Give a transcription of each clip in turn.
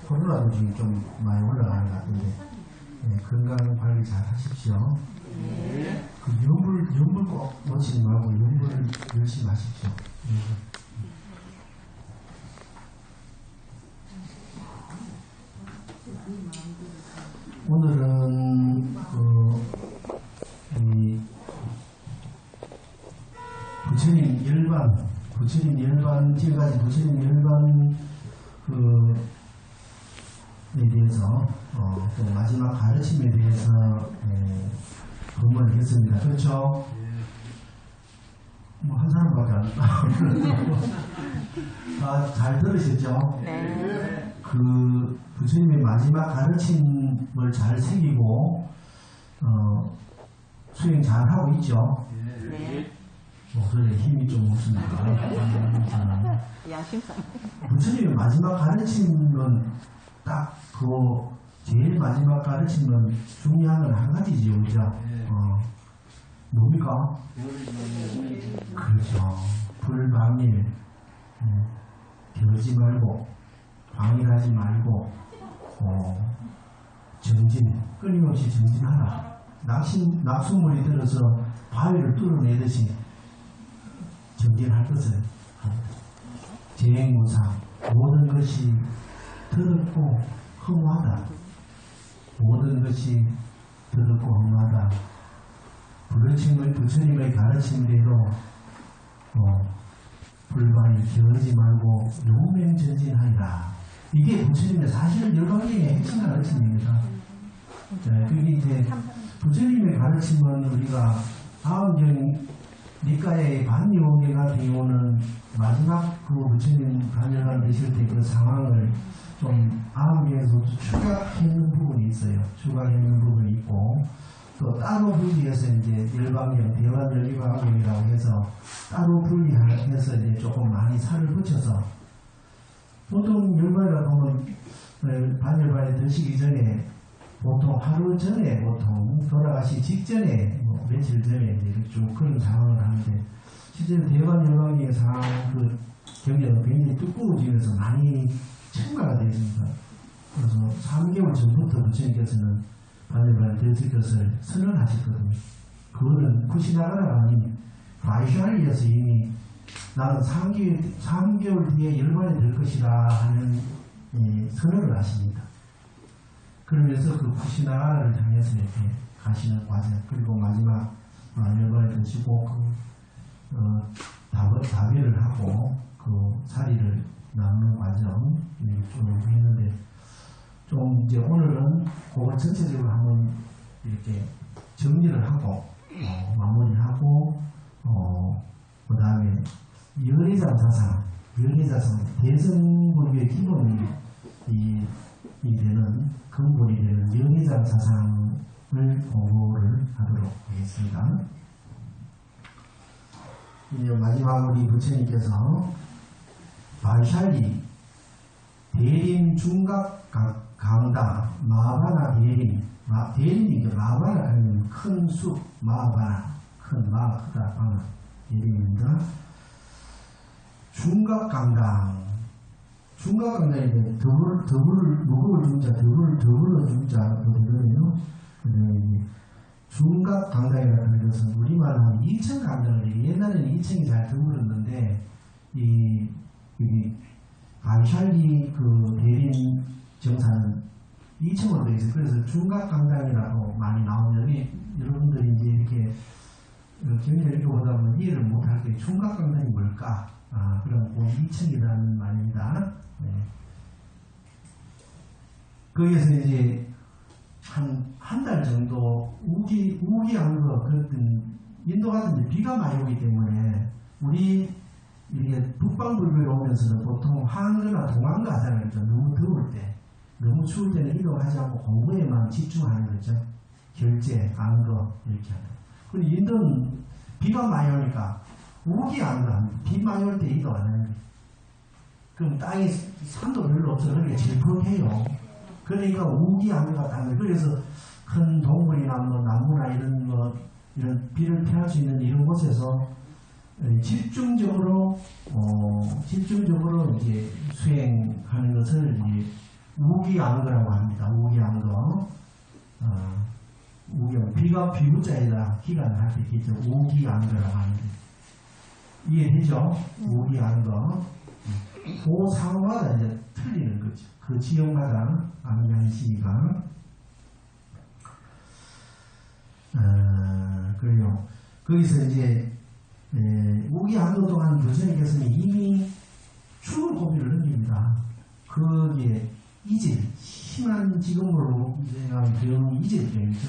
코로나도 지금 좀 많이 올라가는 것 같은데, 네, 건강 관리 잘 하십시오. 네. 그 염불 꼭 놓치지 말고 염불 열심히 하십시오. 네. 오늘은 부처님 열반 지금까지 부처님 열반에 대해서 또 마지막 가르침에 대해서 본문을 했습니다. 그렇죠? 뭐 한 사람밖에 안 잘 들으셨죠? 네. 그 부처님의 마지막 가르침을 잘 새기고 수행 잘 하고 있죠? 네. 목소리에 힘이 좀 없습니다. 부처님의 마지막 가르침은 딱 그 제일 마지막 가르침은 중요한 건 한 가지지요, 그죠? 뭡니까? 그렇죠. 불방일, 겨지 말고, 방일하지 말고, 정진, 끊임없이 정진하라. 낙수물이 들어서 바위를 뚫어내듯이 정진할 것을 합니다. 재행무상, 모든 것이 더럽고 허무하다. 모든 것이 더럽고 허무하다. 부처님의 가르침대로 불만이 겨우지 말고 용맹전진하리라. 이게 부처님의 사실은 열반경의 핵심 가르침입니다. 네, 그게 이제 부처님의 가르침은 우리가 다음경 니까의 반니오경 같은 경우는 마지막 그 부처님 반열반 되실 때 그 상황을 좀 아함경에서 추가했는 부분이 있어요. 추가했는 부분이 있고 또 따로 분리해서 이제 열반경, 대완열반경이라고 해서 따로 분리해서 이제 조금 많이 살을 붙여서 보통 열반이라고 하면 반열반에 드시기 전에 보통 하루 전에 보통 돌아가시 직전에 며칠 전에 이제 쭉 그런 상황을 하는데 실제로 대반 열반경의 상황 그 경력은 굉장히 두꺼워지면서 많이 첨가가 되어 있습니다. 그래서 3개월 전부터 부처님께서는 반열반에 드실 것을 선언하셨거든요. 그거는 쿠시나가라가 아닌 바이샤리에서 이미 나는 3개월 뒤에 열반에 될 것이다 하는 선언을 하십니다. 그러면서 그 쿠시나가라를 향해서 이렇게 가시는 과정, 그리고 마지막 열반에 드시고 다배를 하고 그 사리를 나누는 과정 쭉 했는데 좀 이제 오늘은 그걸 전체적으로 한번 이렇게 정리를 하고 마무리하고 그 다음에 열애장사상 대승불교의 기본이 되는 근본이 되는 열애장사상을 공부를 하도록 하겠습니다. 이제 마지막으로 우리 부처님께서 바이샬리 대림 중각 강다 마바나 대림이죠. 마바나 하면 큰 숲 마바나 큰 마 크다 바나 대림입니다. 중각강당 중각강당인데 무거울 중자 더불어 중자도 되거든요. 근데 중각강당이라는 것은 우리말로 하면 2층 강당을 옛날에는 2층이 잘 드물었는데 이 바이샬리 그 대림 정사는 2층으로 되어 있어요. 그래서 중각강당이라고 많이 나오는데 여러분들이 이제 이렇게 경리를 읽어보다 보면 이해를 못할 때 중각강당이 뭘까? 그럼 2층이라는 말입니다. 네. 거기에서 이제 한 달 정도 우기한 거, 그랬던 인도 같은 데 비가 많이 오기 때문에 우리 이게 북방불교에 오면서는 보통 한거나 동안거 하잖아요. 너무 더울 때, 너무 추울 때는 이동하지 않고 공부에만 집중하는 거죠. 결제, 안거 이렇게 하는. 그리고 인도는 비가 많이 오니까 우기안거, 비 많이 올 때 이동 안 하는 거예요. 그럼 땅에 산도 별로 없어. 그러니까 질퍽해요. 그러니까 우기안거가 딱 그래서 큰 동물이나 뭐 나무나 이런 비를 피할 수 있는 이런 곳에서 집중적으로 이제 수행하는 것을 이제 우기안거라고 합니다. 우기안거. 비가 비구자에다 기간을 할 때 있겠죠. 우기안거라고 하는데. 이해되죠? 우기안거. 그 상황마다 이제 틀리는 거죠. 그 지역마다 안양시가. 그래요. 거기서 이제, 우기안거 동안 부처님께서는 이미 죽을 고비를 넘깁니다. 거기에 이질, 심한 지금으로 생각하면 병이 이질병이죠.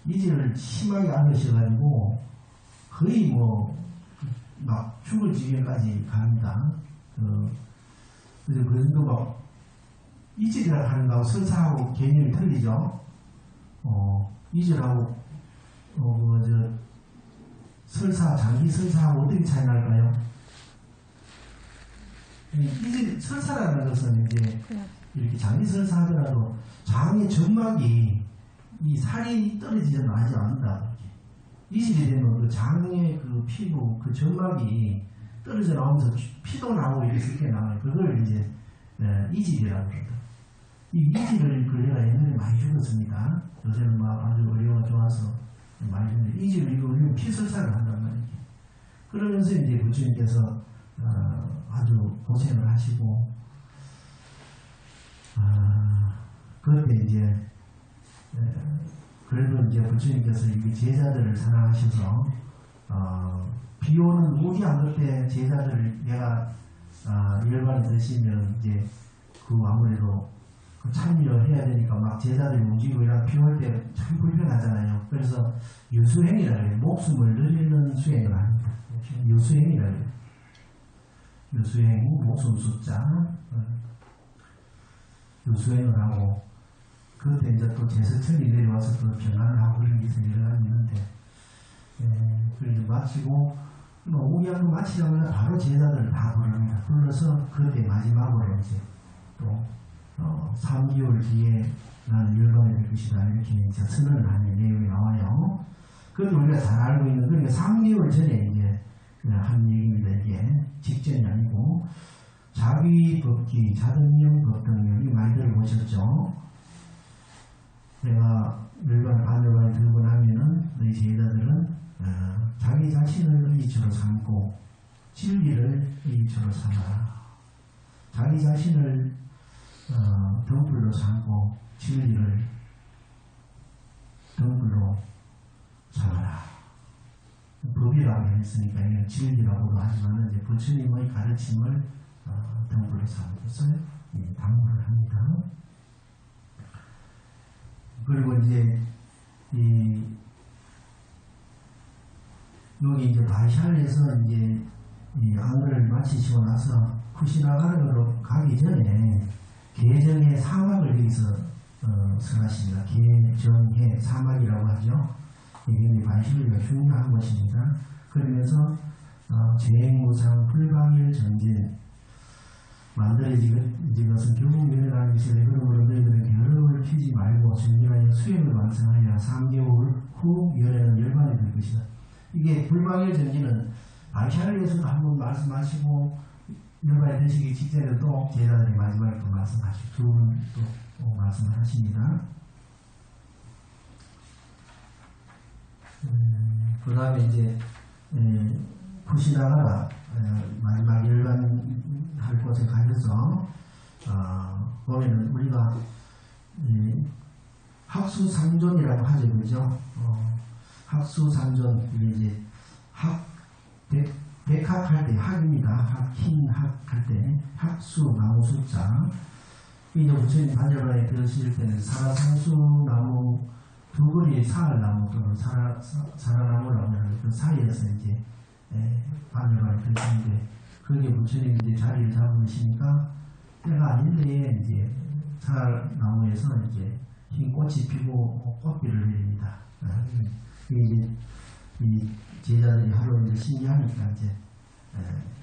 이질을 심하게 앓으셔가지고 거의 막 죽을 지경까지 갑니다. 그래서 그 정도 막 이질이라고 하는 거하고 설사하고 개념이 틀리죠. 이질하고 설사, 장기 설사하고 어떻게 차이 날까요? 이질 설사라는 것은 이제 이렇게 장기 설사하더라도 장의 점막이 이 살이 떨어지지 나지 않는다. 이질이 되면 그 장의 그 피부, 그 점막이 떨어져 나오면서 피도 나오고 이렇게 나와요. 그걸 이제 이질이라고 합니다. 이 이질을 내가 옛날에 많이 죽었습니다. 요새는 막 아주 의료가 좋아서 많이 죽는데 이질을 이거 피설사를 한단 말이에요. 그러면서 이제 부처님께서 아주 고생을 하시고 그때 이제 그래도 이제 부처님께서 이 제자들을 사랑하셔서 비 오는 우기안거 때 제자들을 내가 열반에 드시면 이제 그 아무래도 참여해야 되니까 막 제자들이 움직이고 이런 비 올 때 참 불편하잖아요. 그래서 유수행이라 해요. 목숨을 늘리는 수행을 합니다. 유수행이라 해요. 유수행, 목숨 숫자 유수행을 하고 그때 이제 또 제서천이 내려와서 또 병안을 하고 그런 게 여러 가지 있는데 그래서 마치고 우기안거 마치자마자 바로 제자들을 다 부릅니다. 불러서 그때 마지막으로 이제 또 3개월 뒤에 나는 열반이 될 것이다 이렇게 이제 선언을 하는 내용이 나와요. 그것도 우리가 잘 알고 있는 그러니까 3개월 전에 이제 한 얘기입니다. 이게 직전이 아니고 자귀법기, 자등령, 법등령 이 많이 들어보셨죠? 내가 열반, 반열반을 들고 나면은 너희 제자들은 자기 자신을 의지로 삼고 진리를 의지로 삼아라. 자기 자신을 등불로 삼고 진리를 등불로 삼아라. 법이라고 했으니까 이건 진리라고도 하지만 이제 부처님의 가르침을 등불로 삼고서 당부를 합니다. 그리고 이제 여기 이제 바이샬에서 이제 이 안거를 마치시고 나서 쿠시나가르로 가기 전에 개정의 사막을 여기서 설하십니다. 개정의 사막이라고 하죠. 이게 바이샬리가 중요한 것입니다. 그러면서 재행무상 불방일 전진 만들어진 것은 결국 열애라는 것이 그러므로 너희들은 결을 피지 말고 전진하여 수행을 완성하여 3개월 후 열애는 열반이 될 것이다. 이게 불방일 전진은 바이샬리에서도 한번 말씀하시고 열반이 되시기 직전에 또 제자들이 마지막에 또 말씀하시고 두 분 또 말씀을 하십니다. 그 다음에 이제 쿠시나가라 마지막 열반할 곳에 가셔서 보면은 우리가 학수상존이라고 하죠, 그죠? 학수상존 이게 이제 백학할 때 학입니다. 흰학할 때 학수 나무 숫자 이제 부처님 반열반에 들으실 때는 사라상수나무 두 그리 사알나무 또는 사라나무라고 하는 그 사이에서 이제 반열반에 들으시는데 그게 부처님 이제 자리를 잡으시니까 때가 아닌데 이제 사알나무에서 이제 흰 꽃이 피고 꽃비를 내립니다. 그게 이제 이 제자들이 하루 이제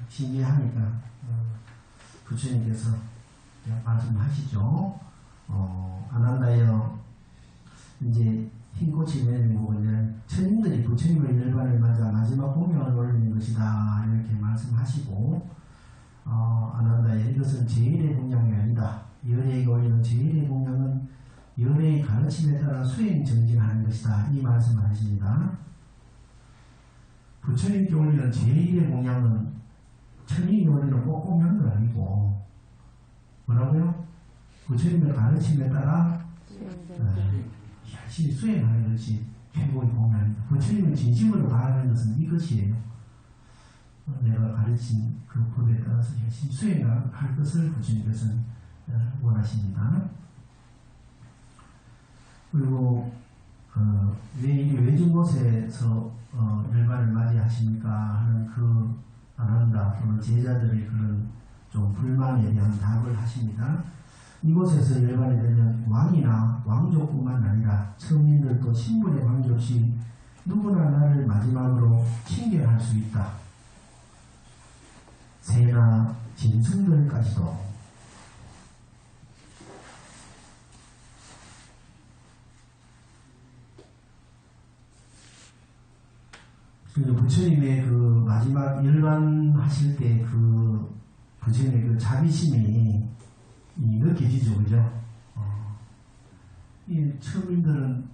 신기하니까 부처님께서 말씀하시죠. 아난다여 이제 흰 꽃이 내리는 거고 이제 천인들이 부처님의 열반을 맞아 마지막 공명을 올리는 것이다 이렇게 말씀하시고 아난다여 이것은 제일의 공양이 아니다. 열애에게 올리는 제1의 공양은 열애의 가르침에 따라 수행 전진하는 것이다. 이 말씀을 하십니다. 부처님께 올리는 제1의 공양은 천인이 올리는 꼭 공양도 아니고 뭐라고요? 부처님의 가르침에 따라 열심히 수행하는 것이 최고의 공양입니다. 부처님은 진심으로 바라는 것은 이것이에요. 내가 가르친 그 법에 따라서 열심히 수행할 것을 부처님께서는 원하십니다. 그리고 왜 이 외진 곳에서 열반을 맞이하십니까? 하는 그 아난다 또는 제자들의 그런 좀 불만에 대한 답을 하십니다. 이곳에서 열반이 되면 왕이나 왕족뿐만 아니라 서민들도 신분에 관계없이 누구나 나를 마지막으로 칭견할 수 있다. 새나 짐승들까지도. 부처님의 그 마지막 열반하실 때 그 부처님의 그 자비심이 느껴지죠, 그죠? 이 처음인들은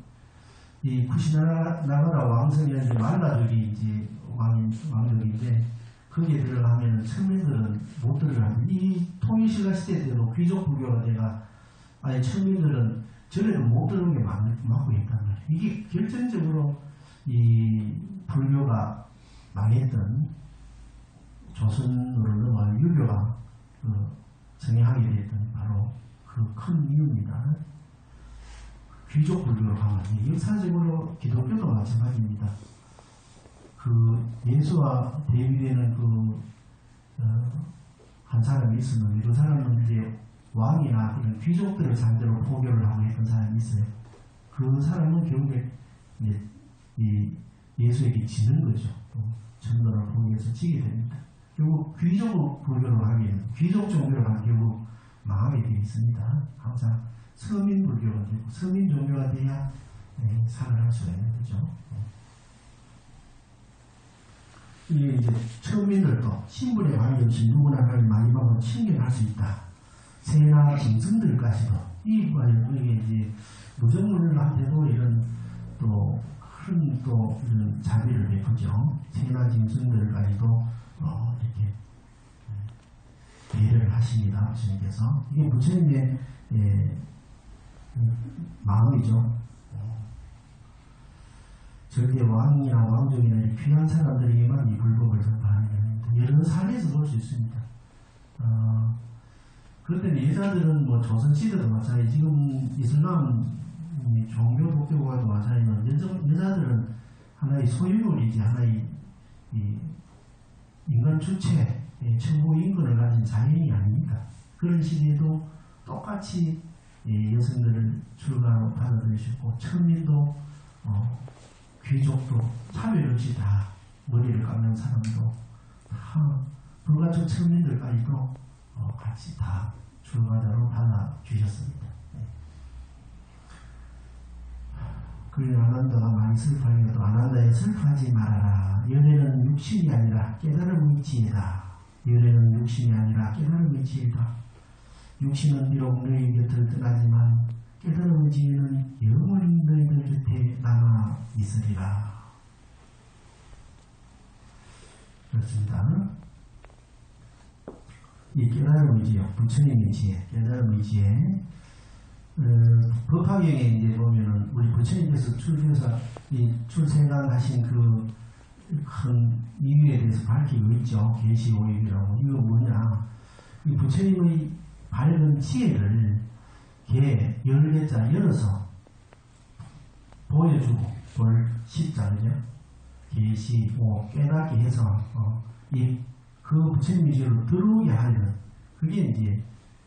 이 쿠시나가라 왕성이라는 말라족이 이제 왕족인데 거기에 들어가면은 처음인들은 못 들어가는. 이 통일신라 시대 때도 귀족 불교가 돼가 아예 처음인들은 절에도 못 들어오는 게 막고 있단 말이에요. 이게 결정적으로 이 불교가 망했던 조선으로 넘어간 유교가 성행하게 됐던 바로 그 큰 이유입니다. 귀족 불교로 가면 역사적으로 기독교도 마찬가지입니다. 그 예수와 대비되는 한 사람이 있었는데 그 사람은 이제 왕이나 그런 귀족들을 상대로 포교를 하고 했던 사람이 있어요. 그 사람은 결국에 이제 이 예수에게 지는 거죠. 전도를 포기해서 지게 됩니다. 결국 귀족 불교로 가면 귀족 종교로 가면 결국 망하게 되어 있습니다. 항상 서민 불교가 되고 서민 종교가 돼야 살아날 수가 있는 거죠. 이게 이제 처음인들도 신분에 관계없이 누구나 나를 마지막으로 칭견할 수 있다. 새나 짐승들까지도 이게 이제 무정물한테도 이런 또 큰 또 이런 자비를 베푸죠. 새나 짐승들까지도 이렇게 배려를 하십니다. 부처님께서 이게 부처님의 마음이죠. 절대 왕이나 왕족이나 귀한 사람들에게만 이 불법을 전파하는 게 아닙니다. 여러 사례에서 볼 수 있습니다. 그런데 여자들은 뭐 조선시대도 마찬가지, 지금 이슬람 종교 독교과도 마찬가지지만 여자들은 하나의 소유물이지 하나의 인간 주체, 천부 인권을 가진 자연이 아닙니다. 그런 시대에도 똑같이 여성들을 출가로 받아들이셨고 천민도 귀족도 차별 없이 다 머리를 감는 사람도 다 불가촉 천민들까지도 같이 다 출가자로 받아주셨습니다. 그리고 아난다가 많이 슬퍼하니까 아난다에 슬퍼하지 말아라. 연애는 육신이 아니라 깨달음의 지혜다. 연애는 육신이 아니라 깨달음의 지혜다. 육신은 비록 너희 곁을 떠나지만 깨달음의 지혜는 영원히 너희들 곁에 남아 있으리라. 그렇습니다. 이 깨달음의 지혜, 부처님의 지혜, 깨달음의 지혜. 법화경에 이제 보면은 우리 부처님께서 출생하신 그 큰 이유에 대해서 밝히고 있죠. 계시오익이라고. 이거 뭐냐? 이 부처님의 밝은 지혜를 개, 10개자 열어서 보여주고 볼 십자, 그죠? 계시, 깨닫게 해서, 그 부처님의 지혜를 들어오게 하려는, 그게 이제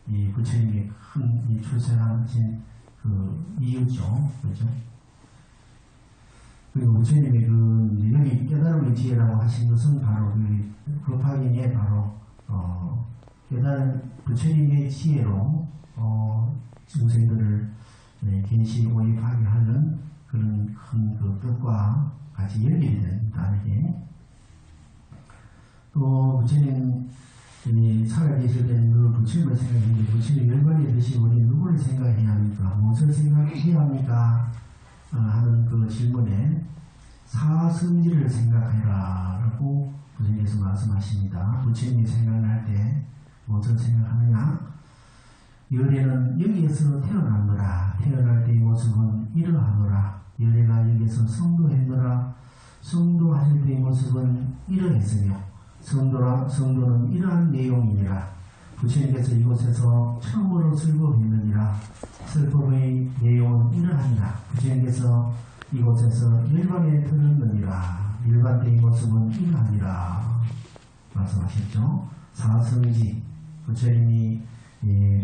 이 부처님의 큰 출생하신 그 이유죠. 그죠? 그리고 부처님의 여기 깨달음의 지혜라고 하신 것은 바로 그 법화경에 바로, 깨달은 부처님의 지혜로, 중생들을 갱시 오입하게 하는 그런 큰 그 뜻과 같이 연결이 됩니다. 이게. 또 부처님 이 살아계실 때는 그 부처님을 생각했는데 부처님 열반이 되신 우리 누구를 생각해야 합니까? 무엇을 생각해야 합니까? 하는 그 질문에 사성지를 생각해라 라고 부처님께서 말씀하십니다. 부처님이 생각할 때 무엇을 생각하느냐? 열애는 여기에서 태어나노라. 태어날 때의 모습은 이러하노라. 열애가 여기에서 성도했노라. 성도하실 때의 모습은 이러했으며 성도는 이러한 내용이니라. 부처님께서 이곳에서 처음으로 슬법했느니라. 슬법의 내용은 이러하니라. 부처님께서 이곳에서 열반에 들었느니라. 열반 때의 모습은 이러하니라. 말씀하셨죠. 사성지 부처님이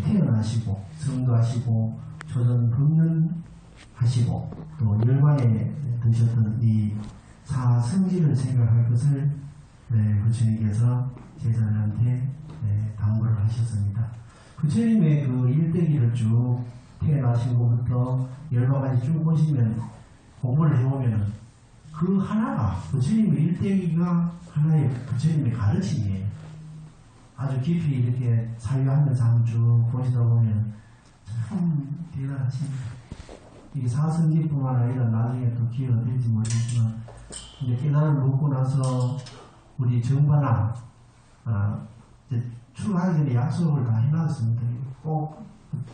태어나시고 성도하시고 조선 법륜하시고 또 열반에 드셨던 이 사성지를 생각할 것을 부처님께서 제자들한테 당부를 하셨습니다. 부처님의 그 일대기를 쭉 태어나신 것부터 열반까지 쭉 보시면 공부를 해보면 그 하나가 부처님의 일대기가 하나의 부처님의 가르침이에요. 아주 깊이 이렇게 사유하면서 한번 쭉 보시다 보면 참 대단하십니다. 이 사성기뿐만 아니라 나중에 또 기회가 될지 모르겠지만 이제 깨달음을 얻고 나서 우리 정반아 이제 출가하기 전에 약속을 다 해놨습니다. 꼭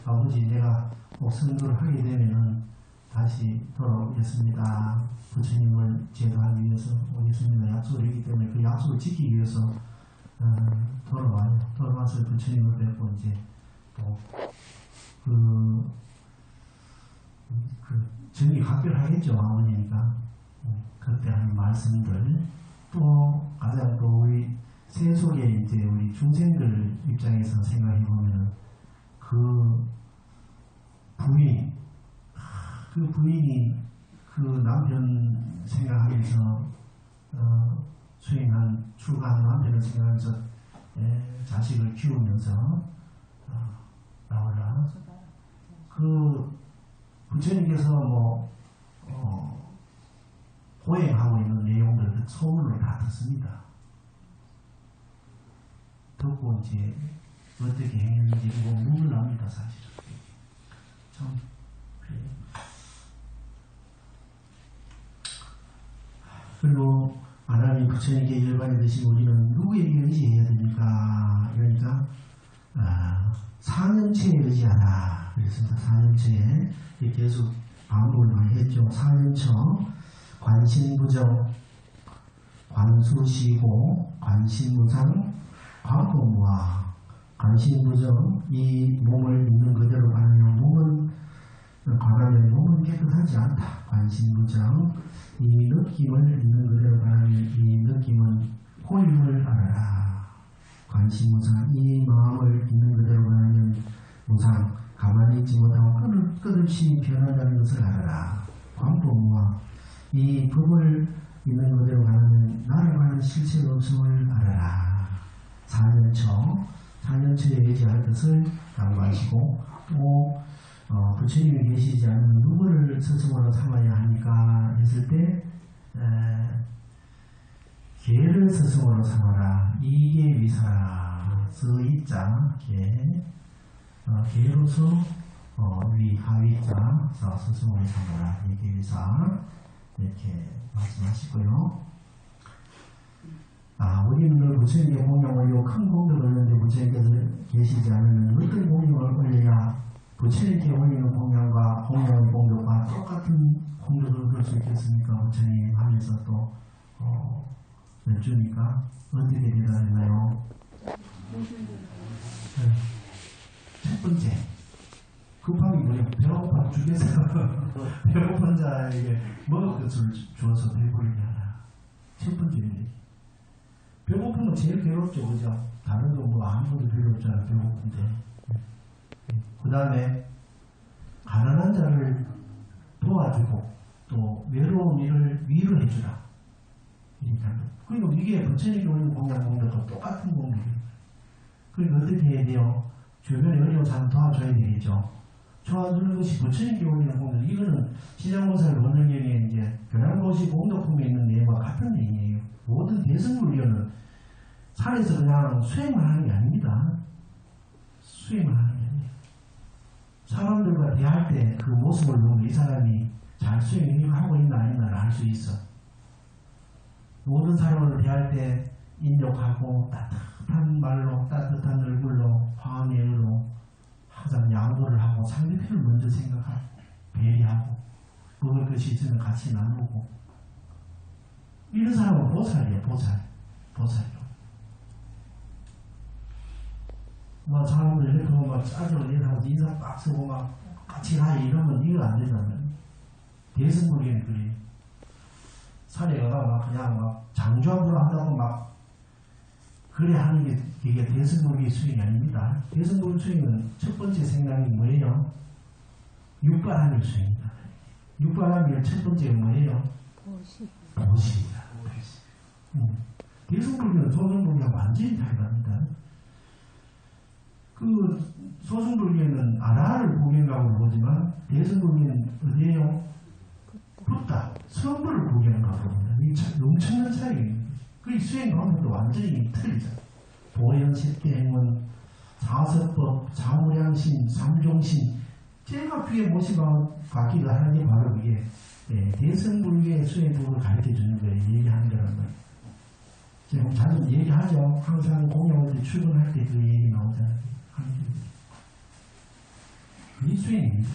아버지 내가 꼭 선교를 하게 되면은 다시 돌아오겠습니다. 부처님을 제도하기 위해서 오겠습니다. 약속을 했기 때문에 그 약속을 지키기 위해서 돌아와요. 돌아와서 부처님을 뵙고 이제 또 정리 각별하겠죠. 아버지니까 그때 하는 말씀들 또 가장 또 우리 세속의 이제 우리 중생들 입장에서 생각해 보면 그 부인이 그 남편 생각하면서 수행한 출가한 남편을 생각하면서 자식을 키우면서 나오라. 그 부처님께서 고행하고 있는 내용들 그 소문을 다 듣습니다. 듣고 이제 어떻게 행했는지 그거 눈물 납니다. 사실은 참 그래요. 그리고 하나님 부처님께 열반이 되신 우리는 누구에게 의지해야 됩니까? 그러니까 사년체에 의지하라 그랬습니다. 사년체에 계속 반복을 많이 했죠. 사년처 관신부정 관수시고 관신무상 관법무아 관신부정 이 몸을 있는 그대로 가는 몸은 관하면 몸은 깨끗하지 않다. 관신부정 이 느낌을 있는 그대로 가는 이 느낌은 호임을 알아라. 관심무상 이 마음을 있는 그대로 가는 무상 가만히 있지 못하고 끝없이 변한다는 것을 알아라. 관법무아 이 법을 있는 그대로 가는 나라고 하는 실체가 없음을 알아라. 사년처에 의지할 것을 양보하시고 또 부처님이 계시지 않으면 누구를 스승으로 삼아야 합니까? 했을 때 개를 스승으로 삼아라. 이게 위사라. 스이자 개로서 위 하위자 스승으로 삼아라. 이게 위사 이렇게 말씀하시고요. 우리는 부처님의 공양을 요 큰 공덕을 올렸는데 부처님께서 계시지 않으면 어떤 공양을 올려야 부처님께 올리는 공양과 공양의 공덕과 똑같은 공덕을 얻을 수 있겠습니까? 부처님 하면서 또 여쭈니까 어떻게 대답했나요? 첫 번째 급하게 뭐냐 배고파 죽겠어. 배고픈 자에게 먹을 것을 주어서 배부르게 하라. 첫 번째입니다. 배고프면 제일 괴롭죠, 그죠? 다른 거 뭐 아무것도 필요 없잖아요, 배고픈데. 그 다음에 가난한 자를 도와주고 또 외로운 이를 위로해주라. 그리고 이게 부처님이 올리는 공양공덕과 똑같은 공덕이에요. 그리고 어떻게 해야 돼요? 주변에 어려운 사람 도와줘야 되겠죠. 도와주는 것이 부처님께 올리는 공덕. 이거는 시장본사의 원능경에 이제 변함없이 공덕품에 있는 내용과 같은 내용이에요. 모든 대승불교는 산에서 그냥 수행만 하는 게 아닙니다. 수행만 하는 게 아니에요. 사람들과 대할 때 그 모습을 보면 이 사람이 잘 수행하고 있나 아니나를 알 수 있어. 모든 사람을 대할 때 인력하고 따뜻한 말로 따뜻한 얼굴로 화음의 의로 항상 양보를 하고 상대편을 먼저 생각하고 배려하고 먹을 것이 있으면 같이 나누고 이런 사람은 보살이에요. 보살이요. 막 사람들 이렇게 막 짜증을 내서 인사 빡 쓰고 막 같이 가 이러면 이거 안 되잖아요. 대승불교는 그래요. 산에 가다 막 그냥 막 장주함으로 한다고 막 그래 하는 게 이게 대승불교 수행이 아닙니다. 대승불교 수행은 첫 번째 생각이 뭐예요? 육바람일 수행입니다. 육바람일 첫 번째가 뭐예요? 보시입니다. 대승불교는 소승불교가 완전히 다르답니다. 그 소승불교는 아라를 구경가고 보지만 대승불교는 어디에요? 붓다, 성불을 구경가고 봅니다. 이게 엄청난 차이입니다. 그 수행 방법도 완전히 틀리죠. 보현십계행원, 사서법, 사무량심, 삼종심 제가 귀에 모시고 하는 게 바로 그게 대승불교의 수행법을 가르쳐주는 거예요. 얘기하는 거란 말이에요. 제가 자주 얘기하죠. 항상 공양할 때 출근할 때 그 얘기 나오잖아요. 그게 수행입니다.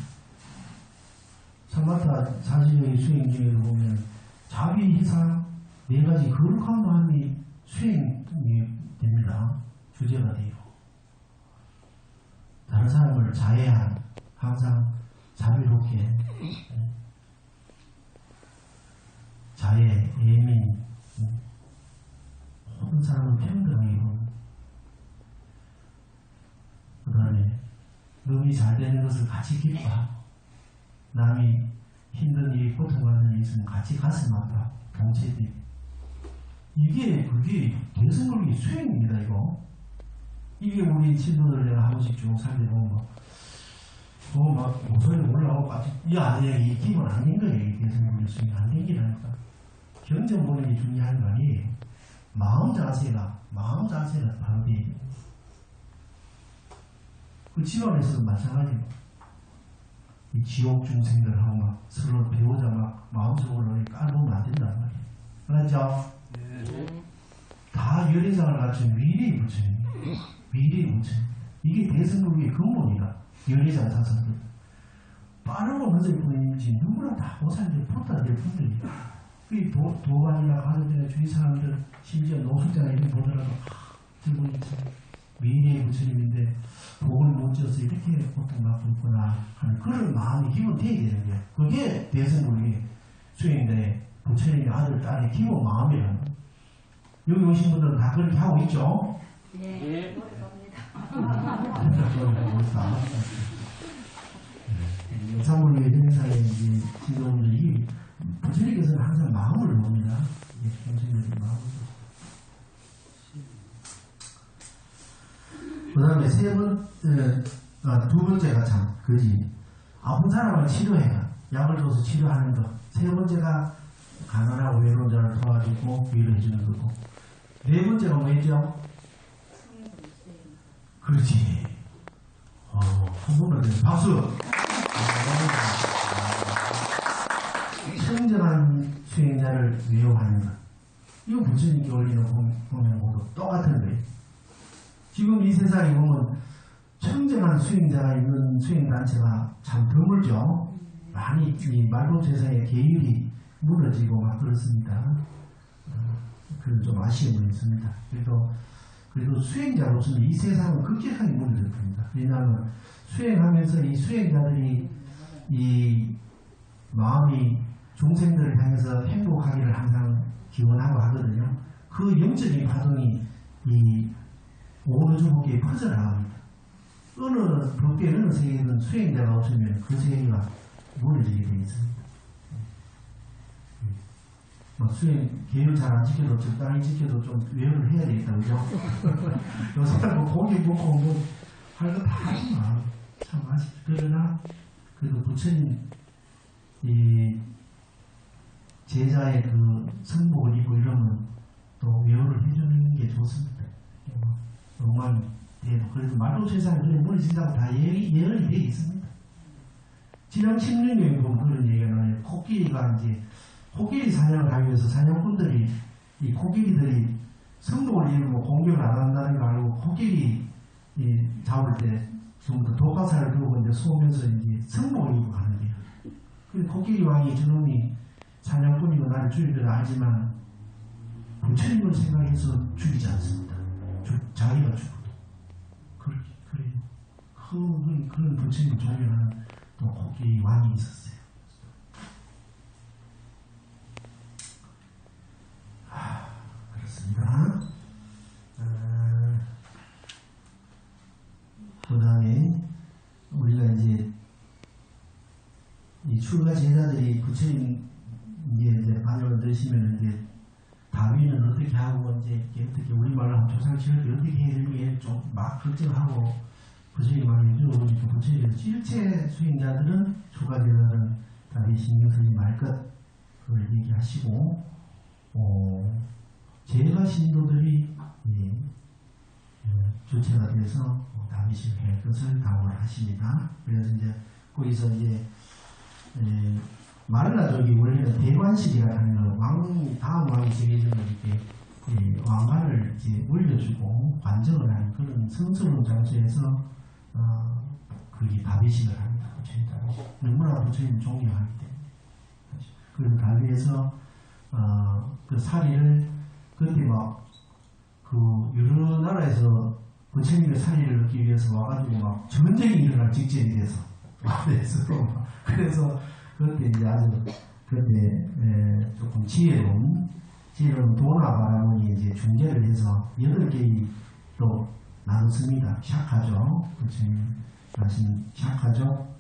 사마타 사실의 수행 중에도 보면 자비, 희상, 네 가지 거룩한 마음이 수행이 됩니다. 주제가 돼요. 다른 사람을 자애한, 항상 자비롭게, 자애, 예민, 모든 사람을 평등하게 보는. 그 다음에 남이 잘 되는 것을 같이 기뻐하고 남이 힘든 일이 고통하는 일이 있으면 같이 가슴 아파 동체되고 그게 대승불교 수행입니다. 이게 우리 친구들 내가 한 번씩 쭉 살때 보면 막 목소리 올라오고 이 안에 이 기본 아닌 거예요. 이 대승불교 수행이 안 되기라니까. 경전 보는 게 중요한 거 아니에요. 마음 자세가 바로 돼요. 그 집안에서도 마찬가지고 이 지옥 중생들하고 막 서로 배우자 막 마음속으로 깔보면 안 된단 말이에요. 알았죠? 네. 다 열애장을 갖춘 위례의 부처입니다. 위례의 부처. 이게 대승불교의 근본이다. 열애장 사상들. 빠르고 늦을 뿐이지 누구나 다 보살들 붙어야 될 분들이다. 그 도반이나 가족이나 주위 사람들 심지어 노숙자나 이런 보더라도 들고 있죠. 위례의 부처님인데 복을 못 지어서 이렇게 고통받고 있구나 하는 그런 마음이 기본 돼야 되는 거예요. 그게 대승불교의 수행자의 부처님의 아들, 딸의 기본 마음이라는 거예요. 여기 오신 분들은 다 그렇게 하고 있죠? 네. 영산불교의 행사의 지도분들이 부처님께서는 항상 마음을 봅니다. 부처님의 마음을. 그 다음에 두 번째가 참, 그지. 아픈 사람을 치료해라. 약을 줘서 치료하는 것. 세 번째가 가난하고 외로운 자를 도와주고 위로해주는 거고. 네 번째가 뭐였죠? 그렇지. 한 번만 더. 박수! 청정한 수행자를 위로하는 것. 이거 부처님께 올리는 공양보도 똑같은 거예요. 지금 이 세상에 보면 청정한 수행자가 있는 수행단체가 참 드물죠. 많이 이 말도 세상에 계율이 무너지고 막 그렇습니다. 그런 좀 아쉬움이 있습니다. 그래도 수행자로서는 이 세상은 급격하게 무너질 겁니다. 왜냐하면 수행하면서 이 수행자들이 이 마음이 중생들을 향해서 행복하기를 항상 기원하고 하거든요. 그 영적인 파동이 이 오르주 법계에 퍼져나갑니다. 어느 법계 어느 세계든 수행자가 없으면 그 세계가 무너지게 되어 있습니다. 수행 계율 잘 안 지켜도 적당히 지켜도 좀 외우를 해야 되겠다, 그죠? 요새 뭐 고기 먹고 뭐 할 거 다 하지 마. 참 아쉽다. 그러나 그래도 부처님 이 제자의 그 성복을 입고 이러면 또 외우를 해주는 게 좋습니다. 너무만 돼도 그래도 말로 세상에 그런 머리 진다고 다 예언이 되어 있습니다. 지난 10년경에 보면 그런 얘기가 나와요. 코끼리가 이제 코끼리 사냥을 하기 위해서 사냥꾼들이 이 코끼리들이 성공을 이루고 공격을 안 한다는 걸 알고 코끼리 잡을 때 전부 다 독가사를 들고 이제 쏘면서 이제 성공을 이루고 가는 거예요. 그 코끼리 왕이 저놈이 사냥꾼이고 나를 죽일 줄 알지만 부처님을 생각해서 죽이지 않습니다. 자기가 죽어도. 그래요. 그런 부처님을 존경하는 또 코끼리 왕이 있었어요. 그렇습니다. 그 다음에 우리가 이제 이 출가 제자들이 부처님 이제 반역을 넣으시면 이제 다윈은 어떻게 하고 이제 어떻게 우리말로 한 조상치를 어떻게 해야 되는 좀 막 걱정하고 부처님 말을 여쭤보니까 부처님께서 실체 수행자들은 출가 제자들은 다윈 신경 쓰지 말 것 그걸 얘기하시고 제가 신도들이 주체가 돼서 다윗을 할 것을 각오를 하십니다. 그래서 이제 거기서 이제 말라족이 원래는 대관식이라는 거 왕이 다음 왕이 정해지면 이렇게 왕관을 이제 올려주고 관정을 하는 그런 성스러운 장소에서 그게 다윗식을 합니다. 부처님 다윗식. 너무나 부처님 존경하기 때문에. 그래서 다윗에서 그 사리를 그때 막 그 여러 나라에서 부처님의 사리를 얻기 위해서 와가지고 막 전쟁이 일어날 직전이 돼서 그래서 그때 이제 아주 그때 조금 지혜로운 도나바라문이 이제 중재를 해서 8개의 또 나눴습니다. 샤카족, 부처님 말씀 샤카족,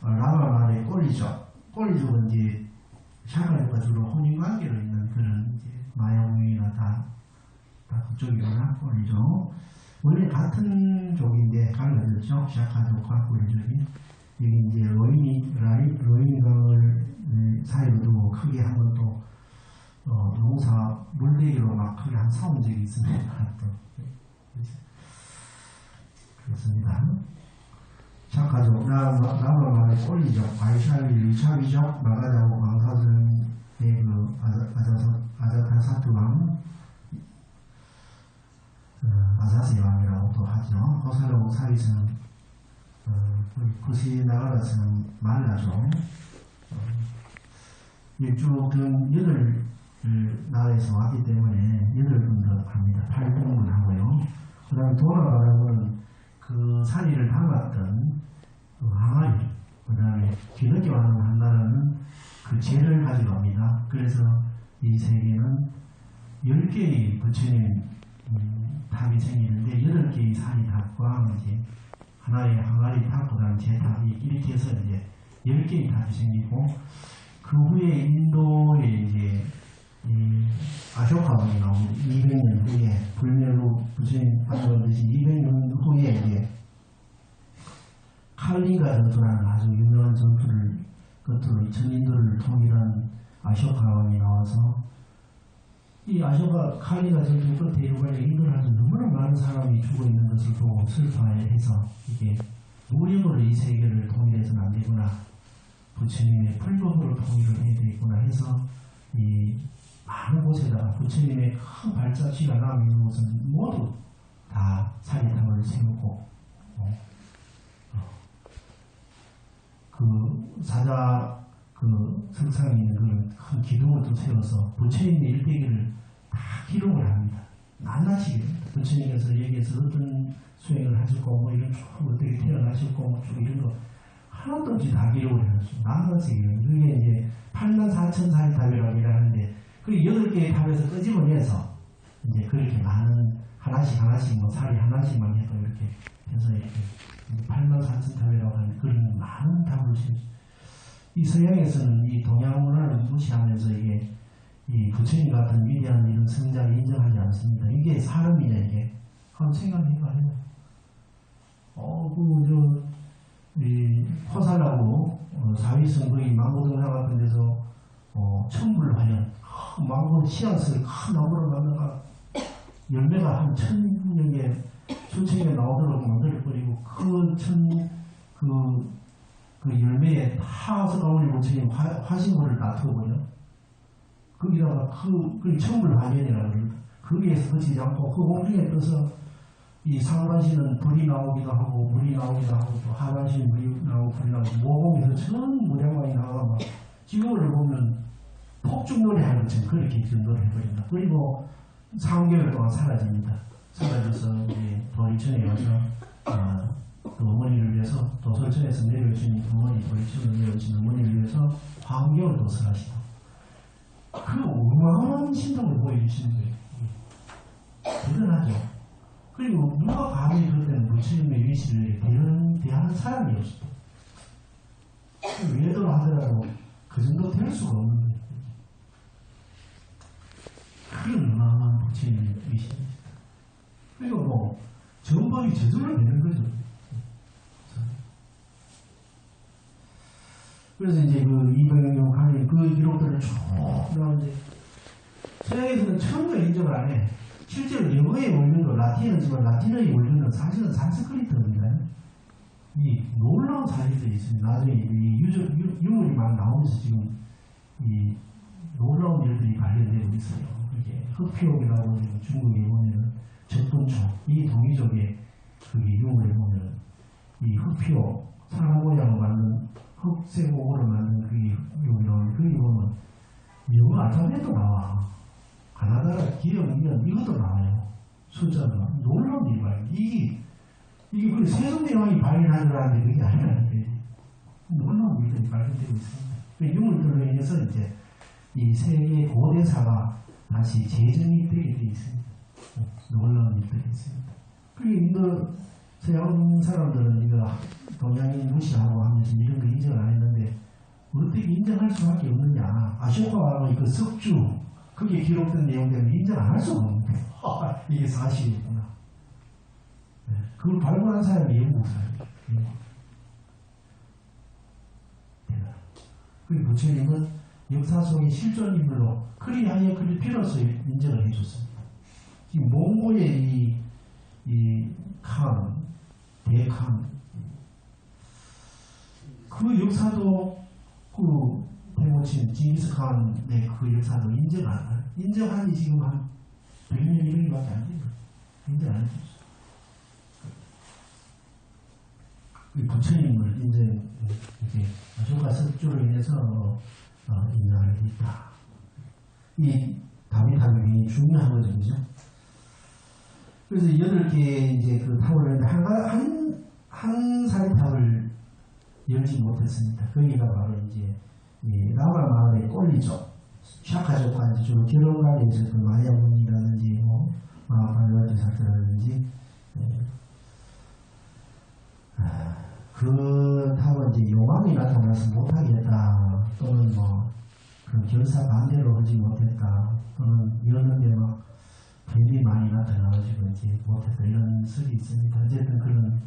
라마말의 꼬리족은 이제 샤카족과 주로 혼인관계로 있는 그런 이제 마야무이나 다 그쪽이구나. 꼬리족. 원래 같은 족인데 갈라졌죠. 샤카족과 꼬리족이. 여기 이제 로인강을 사이로 두고 크게 한번 또 농사 물대기로 막 크게 한 싸운 적이 있습니다. 또 그렇습니다. 샤카족, 라마말의 꼬리족, 바이샬리, 리차비족, 마가다고 왕사선의 그 아자타사투왕, 아사시 왕이라고도 하죠. 호살로 사위선 구시 나가라서는 말라죠. 이쪽은 8나라에서 왔기 때문에 8분도 합니다. 8분을 하고요. 그 다음에 도나바라고는 그 사리를 담았던 그 항아리, 그 다음에 뒤늦게 왔는 한 나라는 그 재를 가져갑니다. 그래서 이 세계는 10개의 부처님 탑이 생기는데 8개의 사리 탑과 이제 하나의 항아리 탑, 그 다음 제탑이 이렇게 해서 이제 10개의 탑이 생기고 그 후에 인도에 이제 아쇼카 왕이 나옵니다. 200년 후에 불멸 후 부처님 반역을 드신 200년 후에 이제 칼린가 전투라는 아주 유명한 전투를 끝으로 천인도를 통일한 아쇼카 왕이 나와서 이 아쇼카 칼린가 전투 끝에 이번에 인도라는 너무나 많은 사람이 죽어 있는 것을 보고 슬퍼해서 이게 무력으로 이 세계를 통일해서는 안 되구나. 부처님의 풀법으로 통일을 해야 되겠구나 해서 이 많은 곳에다가 부처님의 큰 발자취가 남아있는 곳은 모두 다 사리탑을 세우고 그 사자 그 석상에 있는 그런 큰 기둥을 또 세워서 부처님의 일대기를 다 기록을 합니다. 낱낱이 기록합니다. 부처님께서 여기에서 어떤 수행을 하셨고 뭐 이런 쭉 어떻게 태어나셨고 뭐 쭉 이런 거 하나도 없이 다 기록을 해놨어요. 낱낱이 기록. 그게 이제 84,000사리탑이라고 하는데 그 8개의 탑에서 끄집어내서 이제 그렇게 많은 하나씩 뭐 사리 하나씩만 해도 이렇게 해서 이렇게 84,000탑이라고 하는 그런 많은 탑을 이 서양에서는 이 동양 문화를 무시하면서 이게 이 부처님 같은 위대한 이런 성장을 인정하지 않습니다. 이게 사람이냐 이게 한번 생각해봐요. 포살라고 사위성 거기 망고동산 같은 데서 천불 화년 망고 씨앗을 큰 나무를 갖다가 열매가 한 1000년 이게 수천에 나오도록 만들어버리고 그 열매에 다 서가모니 부처님 화신물을 놔두어버려. 거기다가 그 천불 화면이라고 그럽니다. 거기에서 그치지 않고 그 공중에 떠서 이 상반신은 불이 나오기도 하고 물이 나오기도 하고 또 하반신은 물이 나오고 불이 나오고 모공에서 전 무량광이 나가고 지금을 보면 폭죽놀이 하는 것처럼 그렇게 전도를 해버린다. 그리고 3개월 동안 사라집니다. 사라져서 이제 도리천에 와서 그 어머니를 위해서 도솔천에서 내려오신 어머니 도리천을 내려오신 어머니를 위해서 화엄경을 도설하시고 그 어마어마한 신동을 보여주시는 거예요. 대단하죠. 그리고 누가 감히 그때는 부처님의 위시를 대하는 사람이 없어. 외도를 하더라도 그 정도 될 수가 없는 거예요. 그런 어마어마한 부처님의 위시입니다. 그리고 뭐 전법이 저절로 되는 거죠. 그래서 이제 그 이병용 강의 그 기록들을 쭉 나오는데 서양에서는 처음으로 인정을 안 해. 실제로 영어의 원료도 라틴어지만 라틴어의 원료는 사실은 산스크리트입니다. 이 놀라운 사실들이 있습니다. 나중에 이 유물이 막 나오면서 지금 이 놀라운 일들이 발견되고 있어요. 그게 흑피옥이라고 지금 중국에 보면은 적분초, 이 동이족의 그게 유물에 보면은 이 흑피옥, 사람 모양을 만든 흑색옥으로 만든 그게 흑피옥이 나오는데 거기 보면 영어 알파벳도 나와. 가나다라 기억이면 이것도 나와요. 숫자가 놀라운 일이에요. 이게 우리 세종대왕이 발견하더라는데 그게 아니라는데 놀라운 일들이 발견되고 있습니다. 그 유물들로 인해서 이제 이 세계 고대사가 다시 재정이 되게 되어 있습니다. 놀라운 일들이 있습니다. 그리고 서양 사람들은 이거 동양인 무시하고 하면서 이런 거 인정을 안 했는데 어떻게 인정할 수밖에 없느냐. 아쇼카와 그 석주 그게 기록된 내용들은 인정 안 할 수가 없는 거예요. 이게 사실이구나. 네. 그걸 발굴한 사람이 영국 사람이에요. 그리고 부처님은 역사 속의 실존 인물로 크리하이어 크리피로서 인정을 해줬습니다. 이 몽골의 이 칸, 대칸, 그 역사도 그 대모친 징기스칸의 그 역사도 인정하니 지금 한 100년 100년밖에 안 돼요. 인정 안 해줬어요. 부처님을 이제 아쇼카 석주로 인해서 인정하게 됐다. 이 다미탑이 굉장히 중요한 거죠, 그죠? 그래서 8개 이제 그 탑을 했는데 한 사리탑을 열지 못했습니다. 거기가 바로 이제 라마 마을의 꼴리죠. 샤카족과 주로 결혼관에 있었던 마야문이라든지 마하발라드 사태라든지 그 탑은 이제 용왕이 나타나서 못하겠다 또는 그 결사 반대로 하지 못했다 또는 이러는데 뱀이 많이 나타나가지고 이제 못했다 이런 설이 있습니다. 어쨌든 그런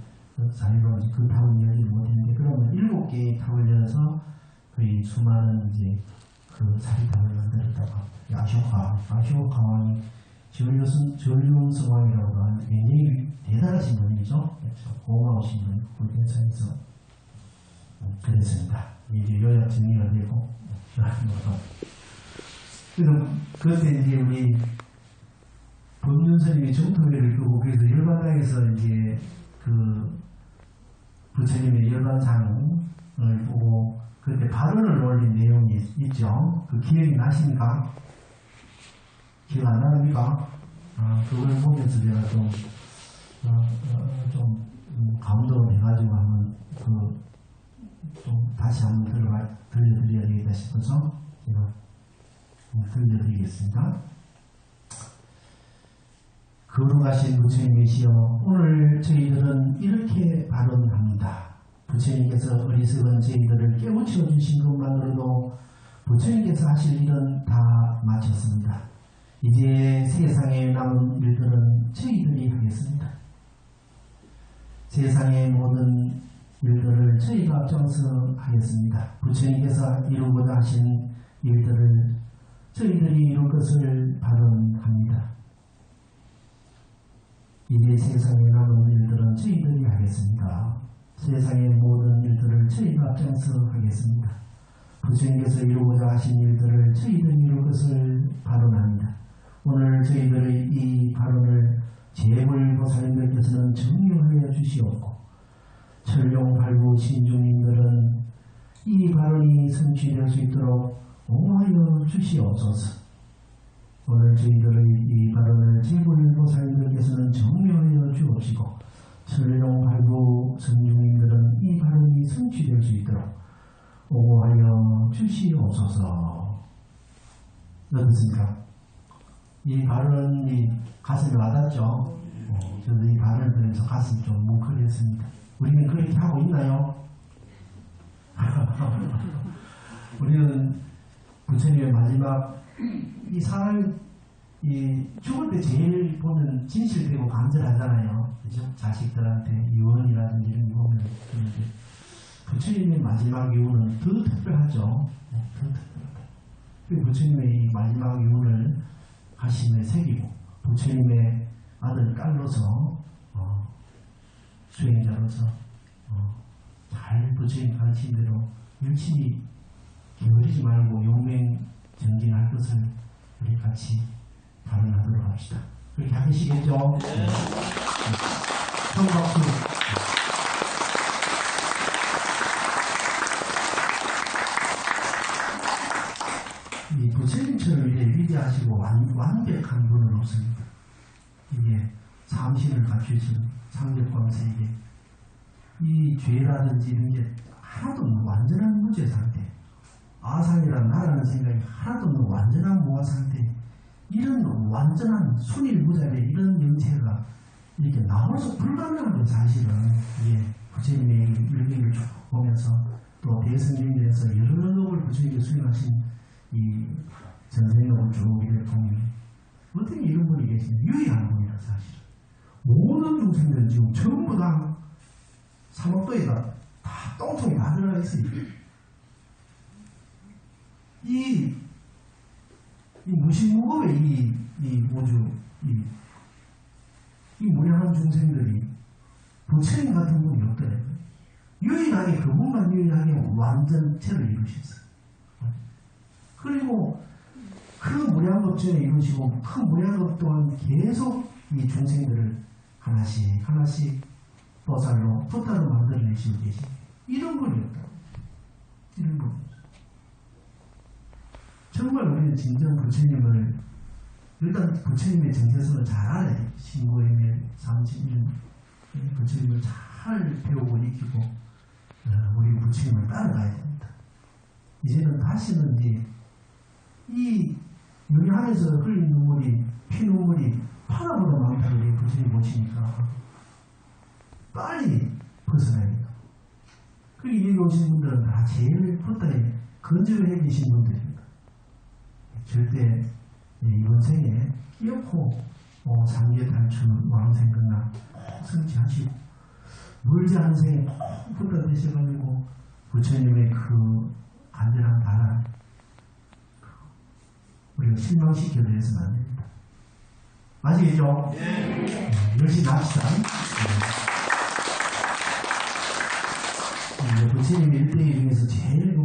사유로 그 탑을 열지 못했는데 그러면 7개의 탑을 열어서 거의 수많은 이제 그 사리탑을 만들었다고 합니다. 아쇼카 왕이 전륜성왕이라고 하는 굉장히 대단하신 분이죠. 고마우신 분, 불견사에서 그랬습니다. 이제 요약 정리가 되고 그래서 그때 이제 우리 법륜스님이 정토회를 끄고 그래서 열반당에서 이제 그 부처님의 열반상을 보고 그때 발언을 올린 내용이 있죠. 그 기억이 나십니까? 기억 안 나십니까? 그걸 보면서 제가 좀 감동해가지고 한번 좀 다시 한번 들려드려야 되겠다 싶어서 제가 들려드리겠습니다. 거룩하신 부처님이시여 오늘 저희들은 이렇게 발언합니다. 부처님께서 어리석은 저희들을 깨우쳐 주신 것만으로도 부처님께서 하실 일은 다 마쳤습니다. 이제 세상에 남은 일들은 저희들이 하겠습니다. 세상의 모든 일들을 저희가 앞장서 하겠습니다. 부처님께서 이루고자 하신 일들을 저희들이 이룰 것을 발언합니다. 이제 세상에 남은 일들은 저희들이 하겠습니다. 세상의 모든 일들을 저희가 앞장서 하겠습니다. 부처님께서 이루고자 하신 일들을 저희들이 이룰 것을 발언합니다. 오늘 저희들의 이 발언을 재불보살님들께서는 정리하여 주시옵고 철룡팔구 신중님들은 이 발언이 성취될 수 있도록 옹호하여 주시옵소서. 오늘 저희들의 이 발언을 재불보살님들께서는 정리하여 주옵시고 철룡팔구 선중님들은 이 발언이 성취될 수 있도록 옹호하여 주시옵소서. 어떻습니까? 이 발언이 가슴에 와닿죠? 저도 이 발언을 들으면서 가슴이 좀 뭉클했습니다. 우리는 그렇게 하고 있나요? 우리는 부처님의 마지막 이 사람이 죽을 때 제일 보면 진실되고 간절하잖아요. 그죠? 자식들한테 유언이라든지 이런 거 보면 그런데 부처님의 마지막 유언은 더 특별하죠. 더 특별하다. 부처님의 이 마지막 유언을 가슴에 새기고 부처님의 아들 딸로서 수행자로서 잘 부처님 가르친 대로 열심히 게으르지 말고 용맹정진할 것을 우리 같이 발언하도록 합시다. 그렇게 하시겠죠? 네. 큰 박수. 이 부처님처럼 이렇게 위대하시고 완벽한 분은 없습니다. 이게 삼신을 갖추신 상격광세에게 이 죄라든지 이런 게 하나도 없는 완전한 무죄 상태, 아상이란 나라는 생각이 하나도 없는 완전한 무아 상태, 이런 완전한 순일무자의 이런 영체가 이렇게 나와서 불가능한 건 사실은 부처님의 일기를 쭉 보면서 또 대승경에서 여러 법을 부처님이 수행하신 이 전생법을 쭉 이렇게 보면 어떻게 이런 분이 계시냐, 유일한 분이라 사실은 모든 중생들은 지금 전부 다 사목도에다 다 똥통이 다 들어가 있어요. 이 무시무겁의 이 우주, 이 무량한 중생들이 부처님 같은 분이 없더래요. 유일하게 그분만 유일하게 완전체를 이루셨어요. 그리고 그 무량겁전에 이루시고 그 무량겁 또한 계속 이 중생들을 하나씩 보살로 푸타로 만들어내시고 계십니다. 이런 분이 없다고. 이런 분. 정말 우리는 진정 부처님을 일단 부처님의 정체성을 잘 알아야 돼요. 신고의밀, 삼신일 부처님을 잘 배우고 익히고 우리 부처님을 따라가야 됩니다. 이제는 다시는 이 유리하면서 흘린 눈물이 피눈물이 파라보다 많다고 우리 부처님 보시니까 빨리 벗어나야 돼요. 그리고 여기 오신 분들은 다 제일 푸타에 건조를 해 계신 분들입니다. 절대 이번 생에 끼어코 삼계탈출 왕생근나 꼭 성취하시고 멀지 않은 생에 꼭 푸타 되셔가지고 부처님의 그 간절한 바람 우리가 실망시켜드려서는 안 됩니다. 아시겠죠? 네. 열심히 합시다. 부처님의 일대기 중에서 제일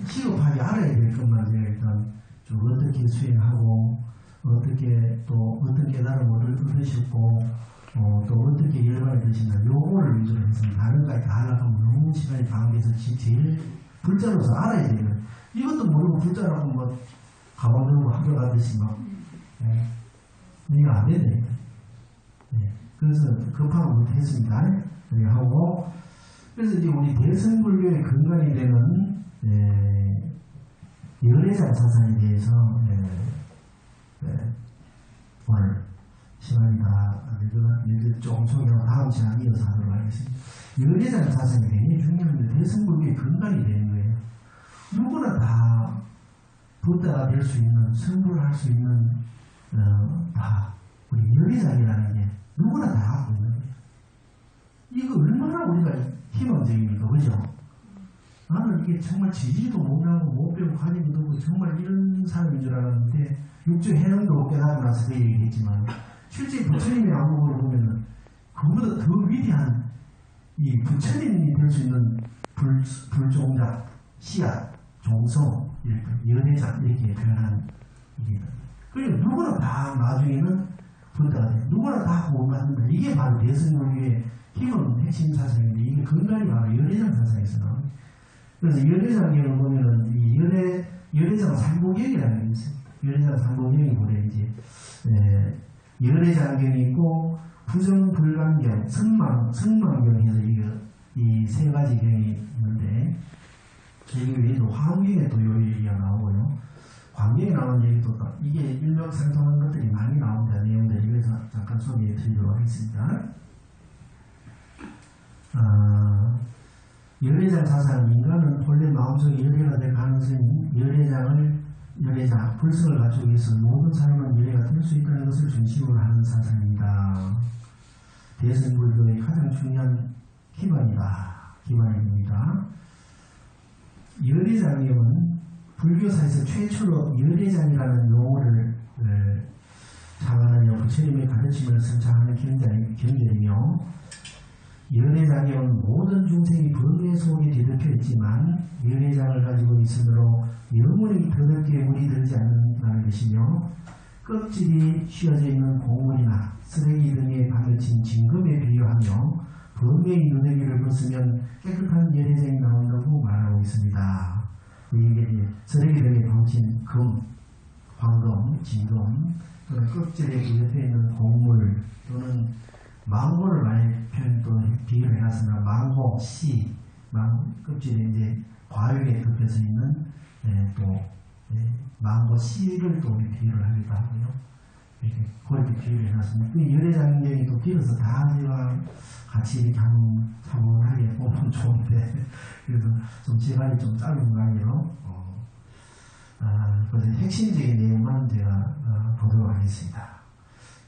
시급하게 알아야 될 것만 제가 일단 좀 어떻게 수행하고 어떻게 또 어떤 깨달음을 얻으셨고 또 어떻게 열반이 되시나 요거를 위주로 했습니다. 다른 거까지 다 하려고 하면 너무 시간이 방해해서 제일 불자로서 알아야 되는 이것도 모르고 불자라고 가방 들고 학교 가듯이 이거 안 되네. 그래서 급하고 못했습니다. 하고 그래서 이제 우리 대승불교의 근간이 되는 열애장 사상에 대해서 오늘 시간이 다 이제 조금 소개하고 다음 시간에 이어서 하도록 하겠습니다. 열애장 사상이 굉장히 중요한데 대승불교의 근간이 되는 거예요. 누구나 다 부다가 될 수 있는 성불을 할 수 있는 다 우리 열애장이라는 게 누구나 다 하고 있는 거예요. 이거 얼마나 우리가 희망적입니까? 그죠? 나는 이게 정말 지지도 못하고 못 배우고 가지고도 없고 정말 이런 사람인 줄 알았는데 육조 해능도 깨달고 나서 그 얘기를 했지만 실제 부처님의 안목으로 보면은 그보다 더 위대한 이 부처님이 될 수 있는 불종자, 씨앗, 종성, 연회장 이렇게 표현한 얘기입니다. 그리고 누구나 다 나중에는 부다가 돼. 누구나 다 구원받는다. 이게 바로 대승론의 힘은 핵심 사상인데 이게 근간이 바로 연회장 사상에서 나옵니다. 그래서 연회장경을 보면은 이 연회장 삼보경이라는 게 있어요. 연회장 삼보경이 뭐래 이제 연회장경이 있고 부정불감경, 성망경에서 이 세 가지 경이 있는데 여기 외에도 화엄경에 또 요 얘기가 나오고요. 광경에 나온 얘기도 이게 일맥상통한 것들이 많이 나옵니다. 내용들이. 그래서 잠깐 소개해 드리도록 하겠습니다. 열애장 사상, 인간은 본래 마음속에 열애가 될 가능성이 열애장, 불성을 갖추기 위해서 모든 사람은 열애가 될 수 있다는 것을 중심으로 하는 사상입니다. 대승불교의 가장 중요한 기반입니다. 열애장경은 불교사에서 최초로 열애장이라는 용어를 장하는 부처님의 가르침을 선창하는 경전이며 열애장경은 모든 중생이 번뇌 속에 뒤덮여 있지만 열애장을 가지고 있으므로 영원히 더럽게 물이 들지 않는다는 것이며 껍질이 휘어져 있는 곡물이나 쓰레기 등에 가르친 진금에 비유하며 번뇌의 누더기를 벗으면 깨끗한 열애장이 나온다고 말하고 있습니다. 이게 쓰레기 등에 가르친 금, 황금, 진금 또는 껍질에 뒤덮여 있는 곡물 또는 망고를 많이 비유를 해놨으나 망고, 씨, 껍질에 이제 과육에 덮여서 있는 망고 씨를 또 비유를 하기도 하고요. 이렇게 그렇게 비유를 해놨습니다. 그 열애장경이 또 빌어서 다지와 같이 이렇게 한번 차분하게 보면 좋은데 그래도 좀 시간이 좀 짧은 관계로 그래서 핵심적인 내용만 제가 보도록 하겠습니다.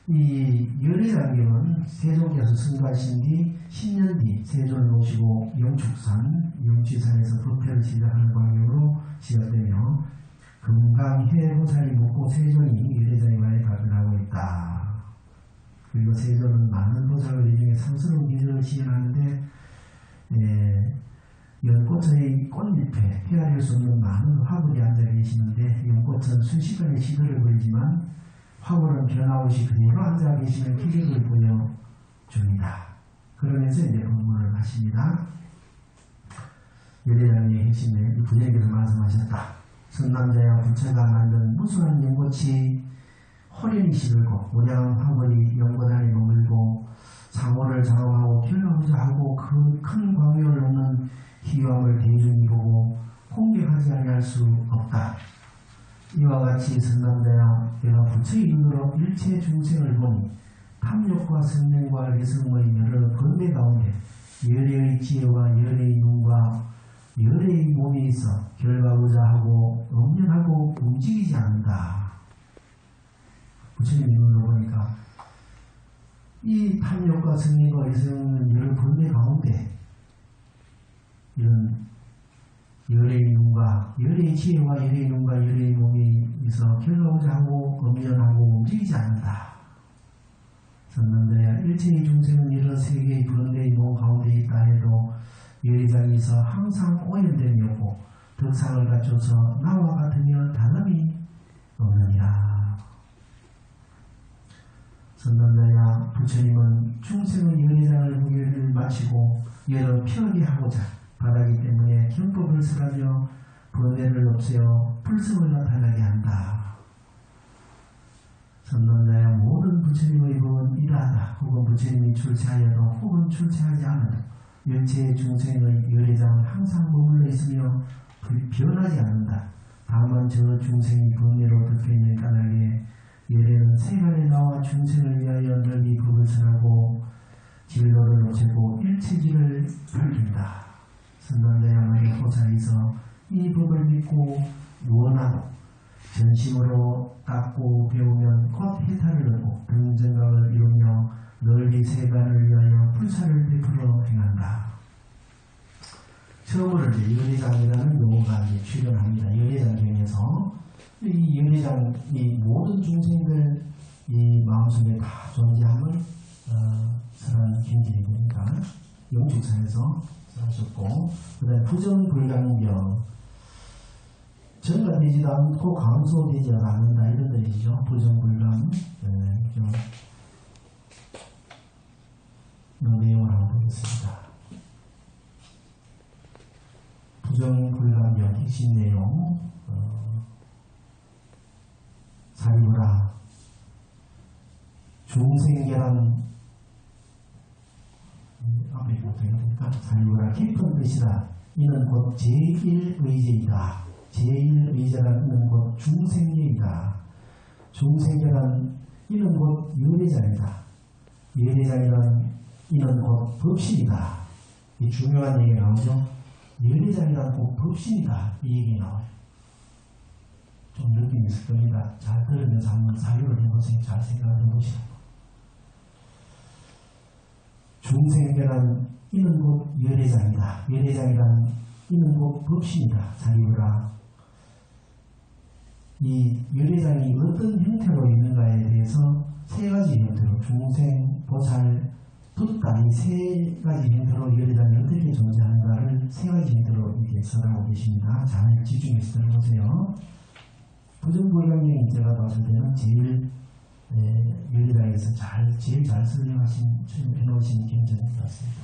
이 열애장경은 세종께서 승가하신 뒤 10년 뒤 세존을 모시고 영축산에서 법회를 시작하는 광경으로 시작되며 금강해보살이 묻고 세존이 열애장에 관해 답변하고 있다. 그리고 세존은 많은 보살들 중에 상스러운 기술을 시행하는데 연꽃의 꽃잎에 헤아릴 수 없는 많은 화분이 앉아 계시는데 연꽃은 순식간에 시도를 보이지만 화분은 변화없이 그대로 앉아 계시는 기력을 보여줍니다. 그러면서 이제 법문을 하십니다. 열애장의 핵심에 부처님께서 말씀하셨다. 선남자야 부처가 만든 무수한 연꽃이 허련히 시들고 우량한 화분이 연꽃 안에 머물고 상호를 작업하고 결론하자 하고 그 큰 광명을 놓는 희화을 대중이 보고 공격하지 아니할 수 없다. 이와 같이 선남자야 내가 부처의 눈으로 일체 중생을 보니 탐욕과 성명과 내성의 여러 번뇌 가운데 열애의 지혜와 열애의 눈과 열애의 몸이 있어 결과의자하고 엄연하고 움직이지 않는다. 부처님의 눈으로 보니까 이 탐욕과 성명과 내성은 여러 번뇌 가운데 이런 열애의 눈과 열애의 지혜와 열애의 눈과 열애의 몸이 있어 결과의자하고 엄연하고 움직이지 않는다. 선남자야 일체의 중생은 여러 세계의 번뇌의 몸 가운데 있다 해도 열애장이 있어 항상 오염됨이 없고 덕상을 갖춰서 나와 같으며 다름이 없느니라. 선남자야 부처님은 중생의 열애장을 무게를 마치고 여러 편하게 하고자 바라기 때문에 경법을 설하며 번뇌를 없애어 불성을 나타나게 한다. 선남자야 모든 부처님의 법은 이러하다. 혹은 부처님이 출세하여도 혹은 출세하지 않아도 일체의 중생의 열애장은 항상 머물러 있으며 변하지 않는다. 다만 저 중생이 번뇌로 덮여있는 까닭에 열애는 세간에 나와 중생을 위하여 널리 법을 설하고 진로를 놓치고 일체지를 밝힌다. 선남자야 만약 보살이서 이 법을 믿고 원하고 전심으로 닦고 배우면 곧 해탈을 얻고 등정각을 이루며 널리 세간을 위하여 불사를 베풀어 행한다. 처음으로 이제 열애장이라는 용어가 이제 출현합니다. 열애장경에서 이 열애장이 모든 중생들 이 마음속에 다 존재함을 설한 경진입니다. 영주사에서 하셨고, 그 다음에 부정불강경, 전가되지도 않고 감소되지 않는다 이런 뜻이죠. 부정불강. 내용을 한번 보겠습니다. 부정불강경 핵심 내용. 사리부라 중생계란 앞에 보니까 사리부라 깊은 뜻이다. 이는 곧 제1의제이다. 제1의제란 이는 곧 중생계이다. 중생계란 이는 곧 유례장이다. 유례장이란 이는 곧 법신이다. 이 중요한 얘기가 나오죠. 유례장이란 곧 법신이다. 이 얘기 나와요. 좀 느낌이 있을 겁니다. 잘 들으면서 한번 사유를 해보세요. 잘 생각을 해보시라고. 중생계란 이는 곧 열애장이다. 열애장이란 이는 곧 법신이다. 사리부라. 이 열애장이 어떤 형태로 있는가에 대해서 세 가지 형태로 중생, 보살, 붓다 이 세 가지 형태로 열애장이 어떻게 존재하는가를 세 가지 형태로 이렇게 설하고 계십니다. 잘 집중해서 들어보세요. 부정불강경이 제가 봤을 때는 제일 열애장에서 제일 잘 해놓으신 경전인 것 같습니다.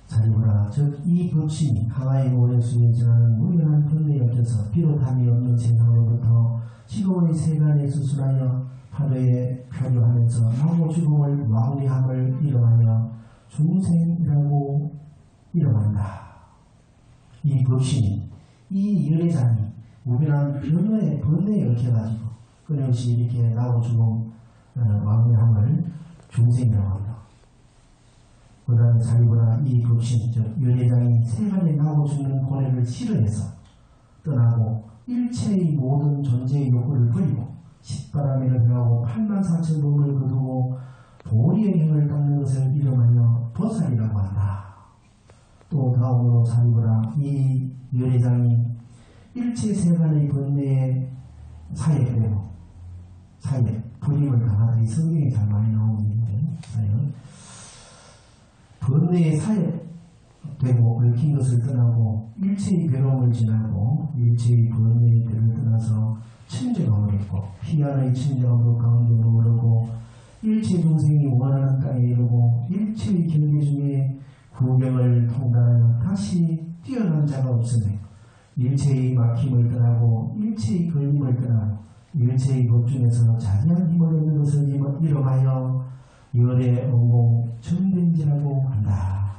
자리보라 즉 이 법신이 하나의 오래 수행자는 무면한 본래에 껴서 비롯함이 없는 세상으로부터 시공의 세간에 수술하여 하루에 표류하면서 나무 죽음을 왕리함을 이름하여 중생이라고 이름한다. 이 법신이 이 열애장이 무변한 번뇌에 얽혀가지고 끊임없이 이렇게 나고 죽음 왕래함을 중생이라고 합니다. 그 다음에 자리보라 이 법신 즉 열애장이 세간에 나고 죽는 고뇌를 싫어해서 떠나고 일체의 모든 존재의 욕구를 버리고 식바람에를 행하고 84,000동을 거두고 도리의 행을 닦는 것을 이름하여 보살이라고 한다. 또 다음으로 자리보라 이 열애장이 일체 세간의 번뇌의 사에 불임을 당하다. 이 성경에 잘 많이 나오는데 번뇌의 사에 되고 얽힌 것을 떠나고 일체의 괴로움을 지나고 일체의 번뇌의 때를 떠나서 청정함을 얻고 희한의 청정함으로 가운데 머무르고 일체 중생이 원하는 땅에 이르고 일체의 경계 중에 구경을 통달하여 다시 뛰어난 자가 없으며 일체의 막힘을 떠나고 일체의 걸림을 떠나고 일체의 것 중에서 자세한 힘을 얻는 것을 이름하여 열의 원공 정된지라고 한다.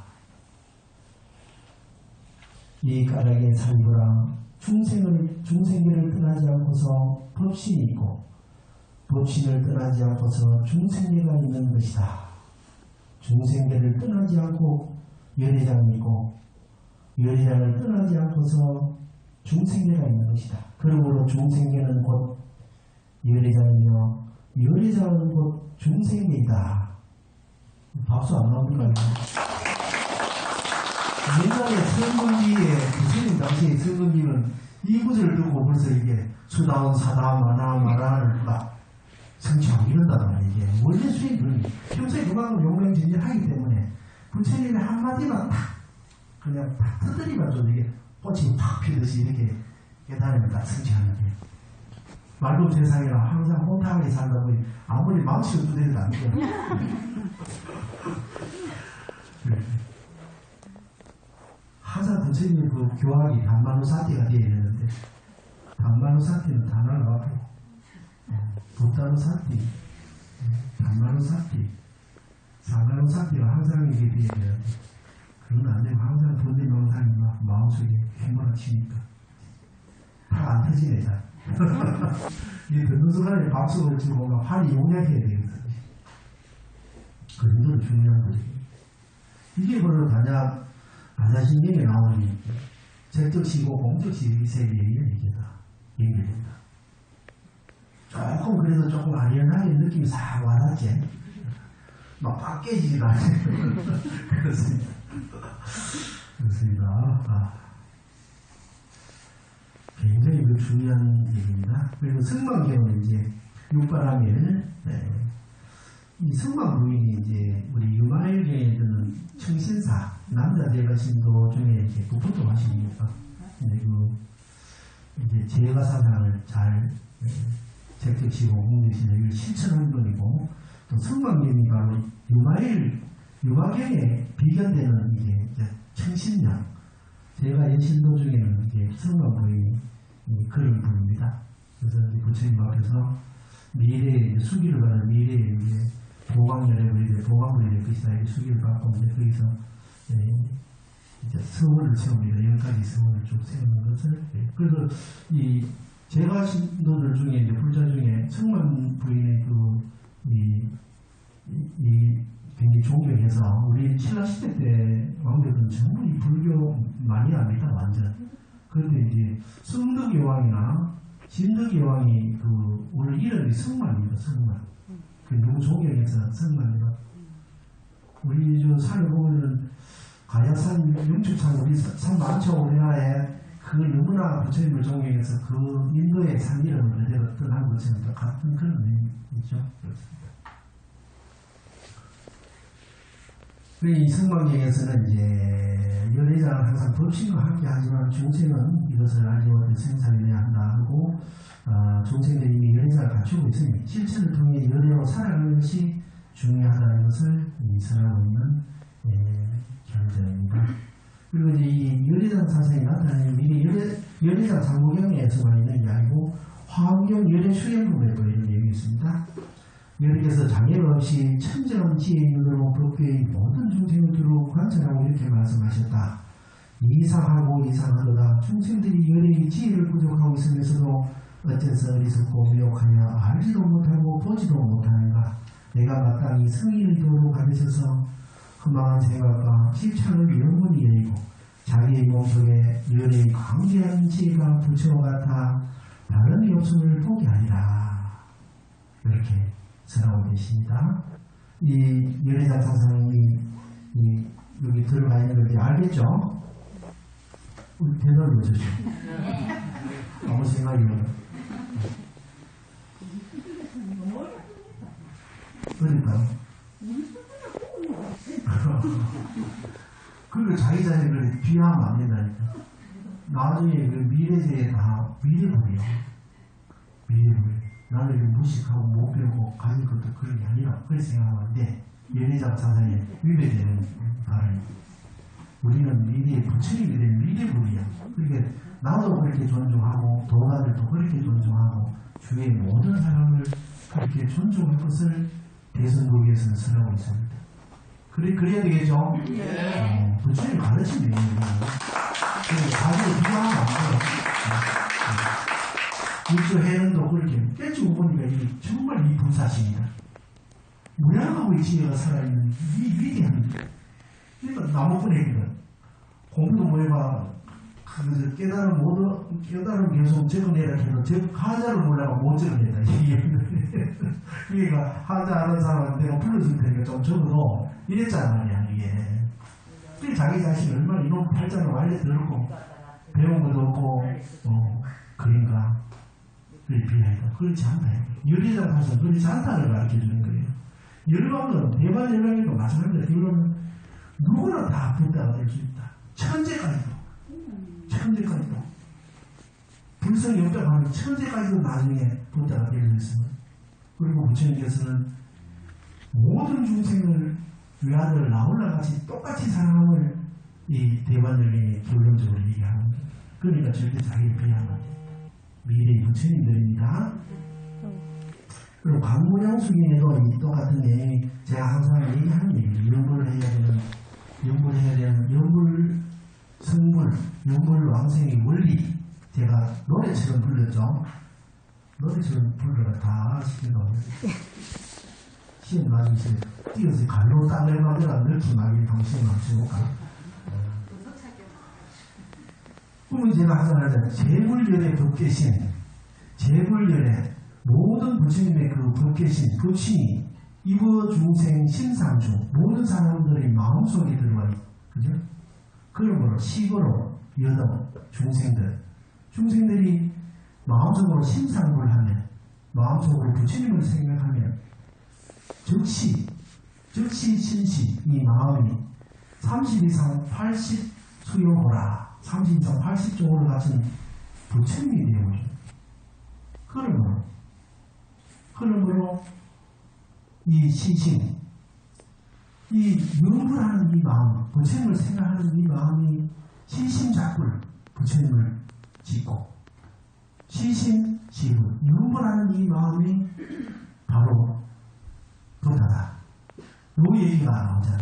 이 까닭에 살보라 중생계를 떠나지 않고서 법신이 있고 법신을 떠나지 않고서 중생계가 있는 것이다. 중생계를 떠나지 않고 열애장이 있고 열애장을 떠나지 않고서 중생계가 있는 것이다. 그러므로 중생계는 곧 열애장이며 열애장은 곧 중생계이다. 박수 안 나옵니까? 옛날에 성근기에 부처님 당시에 성근기는 이 구절을 듣고 벌써 이게 수다운 사다 마나를 막 성취하고 이런다는 말이에요. 이게 원래 수행은 평소에 그만 용맹진진하기 때문에 부처님의 한마디만 탁 그냥 탁 터뜨리면 좀 이게 꽃이 팍 피듯이 이렇게 깨달으면 딱 성취하는 게 말로 세상이라 항상 혼탁하게 살다 보니 아무리 마음씨 없는 애들 안 돼요. 항상 부처님의 그 교학이 단만우사티가 되어 있는데 단만우사티는 단어를 앞으로 부타누사티, 단만우사티, 사만우사티가 항상 이게 되어야 되는데 그건 안 되고 항상 본래 명상이 막 마음속에 휘몰아치니까 다 안 터지네 잘. 이 듣는 순간에 박수를 치고 막 팔이 용약해야 되겠어. 그 정도로 중요한 거지. 이게 바로 반야신경에 나오는 적적시고 공적시 이 세 개의 이게 다 연결된다. 조금 그래도 조금 아련하게 느낌이 싹 와닿지. 막 빡 깨지지도 않아요. 그렇습니다. 그렇습니다. 굉장히 그 중요한 얘기입니다. 그리고 승망경은 이제 육바람일 이 성만 부인이 이제 우리 유마일계에는 청신사 남자 대가신도 중에 이제 부포도 하시니까 이제 제가 사상을 잘 적극시고 공부시를 실천한 분이고 또 성만경이 바로 유마경에 비견되는 이제 청신령 제가 예신도 중에는 이제 성만 부인이 그런 분입니다. 그래서 부처님 앞에서 미래에 수기를 받는 미래에 이제 보강열애를 보강을 될 것이다 이렇게 수기를 받고 이제 거기서 이제 서원을 세웁니다. 10가지 서원을 쭉 세우는 것을 그래서 이 제가 신도들 중에 이제 불자 중에 성만 부인의 굉장히 존경해서 우리 신라시대 때 왕족은 전부 이 불교 많이 압니다 완전. 그런데 이제 성덕여왕이나 진덕여왕이 오늘 이름이 성만입니다. 성만. 너무 존경해서 성만이다. 우리 저 산에 보면은 가야산 영축산 우리 산 많죠. 우리나라에 그 너무나 부처님을 존경해서 그 인도의 산 이름을 그대로 떠난 것처럼 같은 그런 의미죠. 그렇습니다. 이 성만경에서는 이제 연회장은 항상 법신과 함께 하지만 중생은 이것을 알지 못해 생사해야 한다 하고 중생들이 이미 연회장을 갖추고 있으니 실천을 통해 연회로 살아가는 것이 중요하다는 것을 설하고 있는 견제입니다. 그리고 이제 이 연회장 사상이 나타나는 미리 연회장 상부경에서만 있는 게 아니고 화엄경 연회 수행법에도 이런 얘기 있습니다. 여기서 장애가 없이 천정한 지혜의 눈으로 법계의 모든 중생을 두루 관찰하고 이렇게 말씀하셨다. 이상하고 이상하도다. 중생들이 연예의 지혜를 부족하고 있으면서도 어째서 어리석고 미혹하며 알지도 못하고 보지도 못하는가. 내가 마땅히 성인의 도로 가르쳐서 흠망한 생각과 실천을 영원히 여의고 자기의 몸속에 연예의 광대한 지혜가 부처와 같아 다름이 없음을 보게 하리라. 이렇게 전하고 계십니다. 이 연회장 사상이 여기 들어가 있는 건지 알겠죠? 우리 대답을 해주시죠. 아무 생각이면. 그러니까요. 그리고 자기 자신을 비하면 안 된다니까. 나중에 그 미래세에 다 미래불이에요. 미래불. 나를 무식하고 못 배우고 가진 것도 그런 게 아니라 그렇게 생각하는데 연회장 사상에 위배되는 발언입니다. 우리는 미래의 부처님이 된 미래불이야. 그러니까 나도 그렇게 존중하고 도가들도 그렇게 존중하고 주위의 모든 사람을 그렇게 존중할 것을 대선국에서는 설하고 있습니다. 그래야 되겠죠? 네. 부처님 가르치는 얘기예요. 자기를 비교하면 안 돼요. 육조해는도 그렇게 깨지고 보니까 정말 이 불사신이다. 무량하고 이 지혜가 살아있는 이 위대한 그러니까 나무꾼에게는 공부도 뭐 해봐 깨달음 계속 적어내라 해도 하자를 몰라가 못 적어낸다. 그러니까 하자 아는 사람한테 내가 불러줄 테니까 좀 적어도 이랬잖아 말이야 이게. 그게 자기 자신이 얼마나 이놈 팔자를 완전히 들었고 배운 것도 없고 그린가 그걸 비하해도 그렇지 않다. 열의장 가서 그렇지 않다를 가르쳐주는 거예요. 열방은 대만 열방에도 마찬가지로 결론은 누구나 다 불다가 될 수 있다. 천재까지도 불성이 없다고 하면 천재까지도 나중에 불다가 될 수 있습니다. 그리고 부처님께서는 모든 중생을 외아들 나홀라 같이 똑같이 사랑함을 이 대만 열방에 결론적으로 얘기하는 거예요. 그러니까 절대 자기를 비하하면 안 돼요. 미래의 부처님들입니다. 그리고 광무량수기에도 이 똑같은 내용이 제가 항상 얘기하는 얘기예요. 연불을 해야 되는 연불 성불, 연불 왕생의 원리 제가 노래처럼 불렀죠. 노래처럼 불러라 다 시켜놓은 시험 나중에 뛰어서 갈로 땅을 만들어 넣기 말이 방식을 맞춰볼까. 그러면 제가 항상 하잖아요. 제불열의 법계신, 제불열의 모든 부처님의 그 법계신, 부친이 이부 중생 신상중 모든 사람들의 마음속에 들어와 있어요. 그죠? 그러므로 식으로 여동 중생들이 마음속으로 신상을 하면 마음속으로 부처님을 생각하면 즉시 신시 이 마음이 30 이상 80 수용호라 30 이상 80종을 갖춘 부처님이 되어오죠. 흐름으로 이 시신 이 유불하는 이 마음 부처님을 생각하는 이 마음이 시심작불 부처님을 짓고 시심시불 유불하는 이 마음이 바로 부다다. 요 얘기가 나오잖아.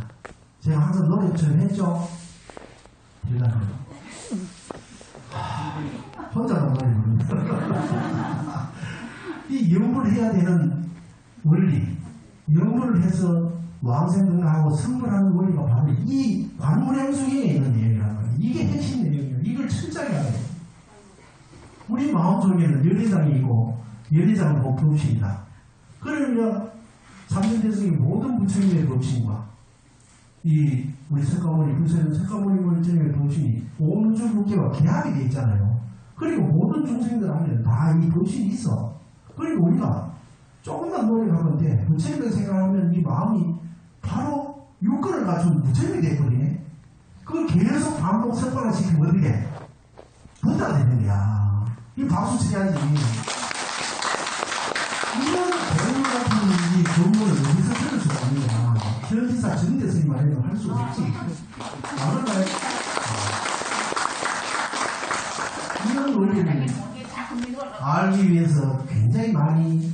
제가 항상 노래처럼 했죠. 대단해요. 혼자만 노래 부릅니다. 이 영불 해야 되는 원리, 영불을 해서 왕생등하고 성불하는 원리가 바로 이 관문행수경에 있는 내용이라는 거예요. 이게 핵심 내용이에요. 이걸 철저하게 알아야 돼요. 우리 마음속에는 열애장이 있고 열애장은 법품이다. 그러면 삼천대성의 모든 부처님의 법신과 이 우리 석가모니 부처님 석가모니 부처님의 법신이 온 우주 국계와 계합이 되어 있잖아요. 그리고 모든 중생들 안에는 다 이 법신이 있어. 그리고 우리가 조금만 노력하면 돼. 부처님을 생각하면 이 마음이 바로 육근을 갖춘 부처님이 되거든요. 그걸 계속 반복 습관을 시키면 어떻게 부다가 되는 거야. 이 박수 쳐야지. 이런 배울 같은 이 전문을 여기서 들을 수가 없는 거야. 현지사 정대선이만 해도 할 수 없지. 나는 이런 원리를 알기 위해서 굉장히 많이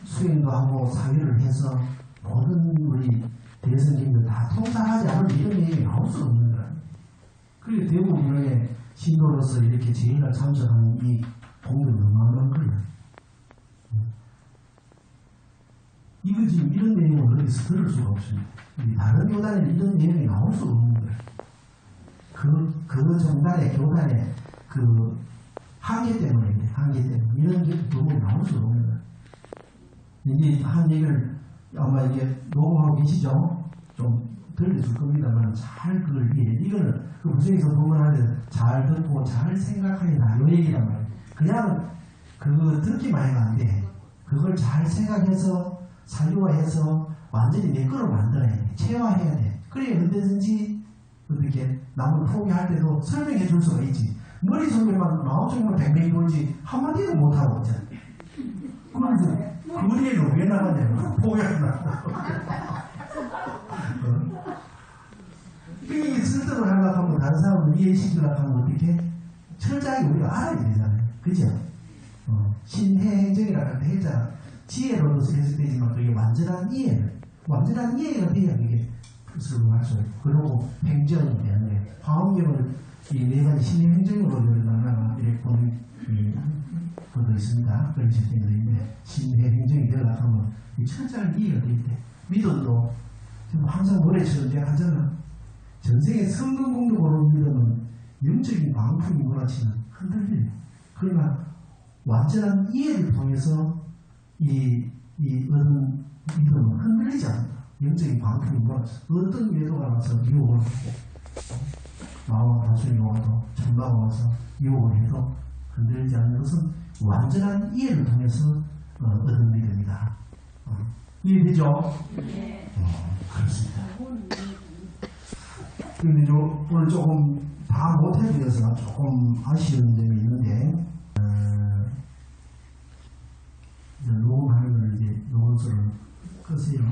수행도 하고 상의를 해서 모든 우리 대선님들 다 통달하지 않은 이런 얘기 나올 수 없는 거야. 그리고 대부분 이렇게 신도로서 이렇게 제의가 참석하는 이 공들은 어마어마한 거예요. 이거 지금 이런 내용을 어디서 들을 수가 없습니다. 다른 교단에는 이런 내용이 나올 수가 없는 거예요. 그 정단의 교단의 그 한계 때문에 이런 게 너무 나올 수가 없는 거예요. 이게 한 얘기를 아마 이게 녹음하고 계시죠? 좀 들려줄 겁니다만 잘 그걸 이거는 그 부처에서 법문할 때 잘 듣고 잘 생각하리라 이 얘기란 말이에요. 그냥 그거 듣기만 해도 안 돼. 그걸 잘 생각해서 사유화해서 완전히 내 거로 만들어야 돼. 체화해야 돼. 그래야 언제든지 어떻게 남을 포기할 때도 설명해 줄 수가 있지. 머릿속에만 마음속에만 백명이 돌지 한마디도 못하고 있잖아. 그래서 그 일을 왜 나가냐면 포기하려고. 이게 쓸데로 하려고 하면 다른 사람을 이해시키려고 하면 어떻게 철저하게 우리가 알아야 되잖아요. 그죠? 신해행정이라고 하는데 해자 지혜로서 했을 때지만 그게 완전한 이해가 돼야 이게 수능할 수 있고 그리고 행정이 되는 거예요. 화엄경을 이 네 가지 신해행정으로 열어나가 이렇게 보는 것도 있습니다. 그런 시스템도 있는데 신해행정이 되려고 하면 이 철저한 이해가 될 때 믿음도 지금 항상 노래처럼 제가 하잖아. 전생에 성근공도 고른 믿음은 영적인 광풍이 몰아치는 흔들려요. 그러나 완전한 이해를 통해서 이 얻은 믿음은 흔들리지 않는다. 영적인 광풍이 몰아쳐 어떤 외도가 와서 유혹을 하고 마음 단순히 와도 천마가 와서 유혹을 해도 흔들리지 않는 것은 완전한 이해를 통해서 얻은 믿음이다. 이해되죠? 네. 그렇습니다. 근데 오늘 조금 다 못해드려서 조금 아쉬운 점이 있는데 녹음하는 걸 이제 녹음소를 끄세요.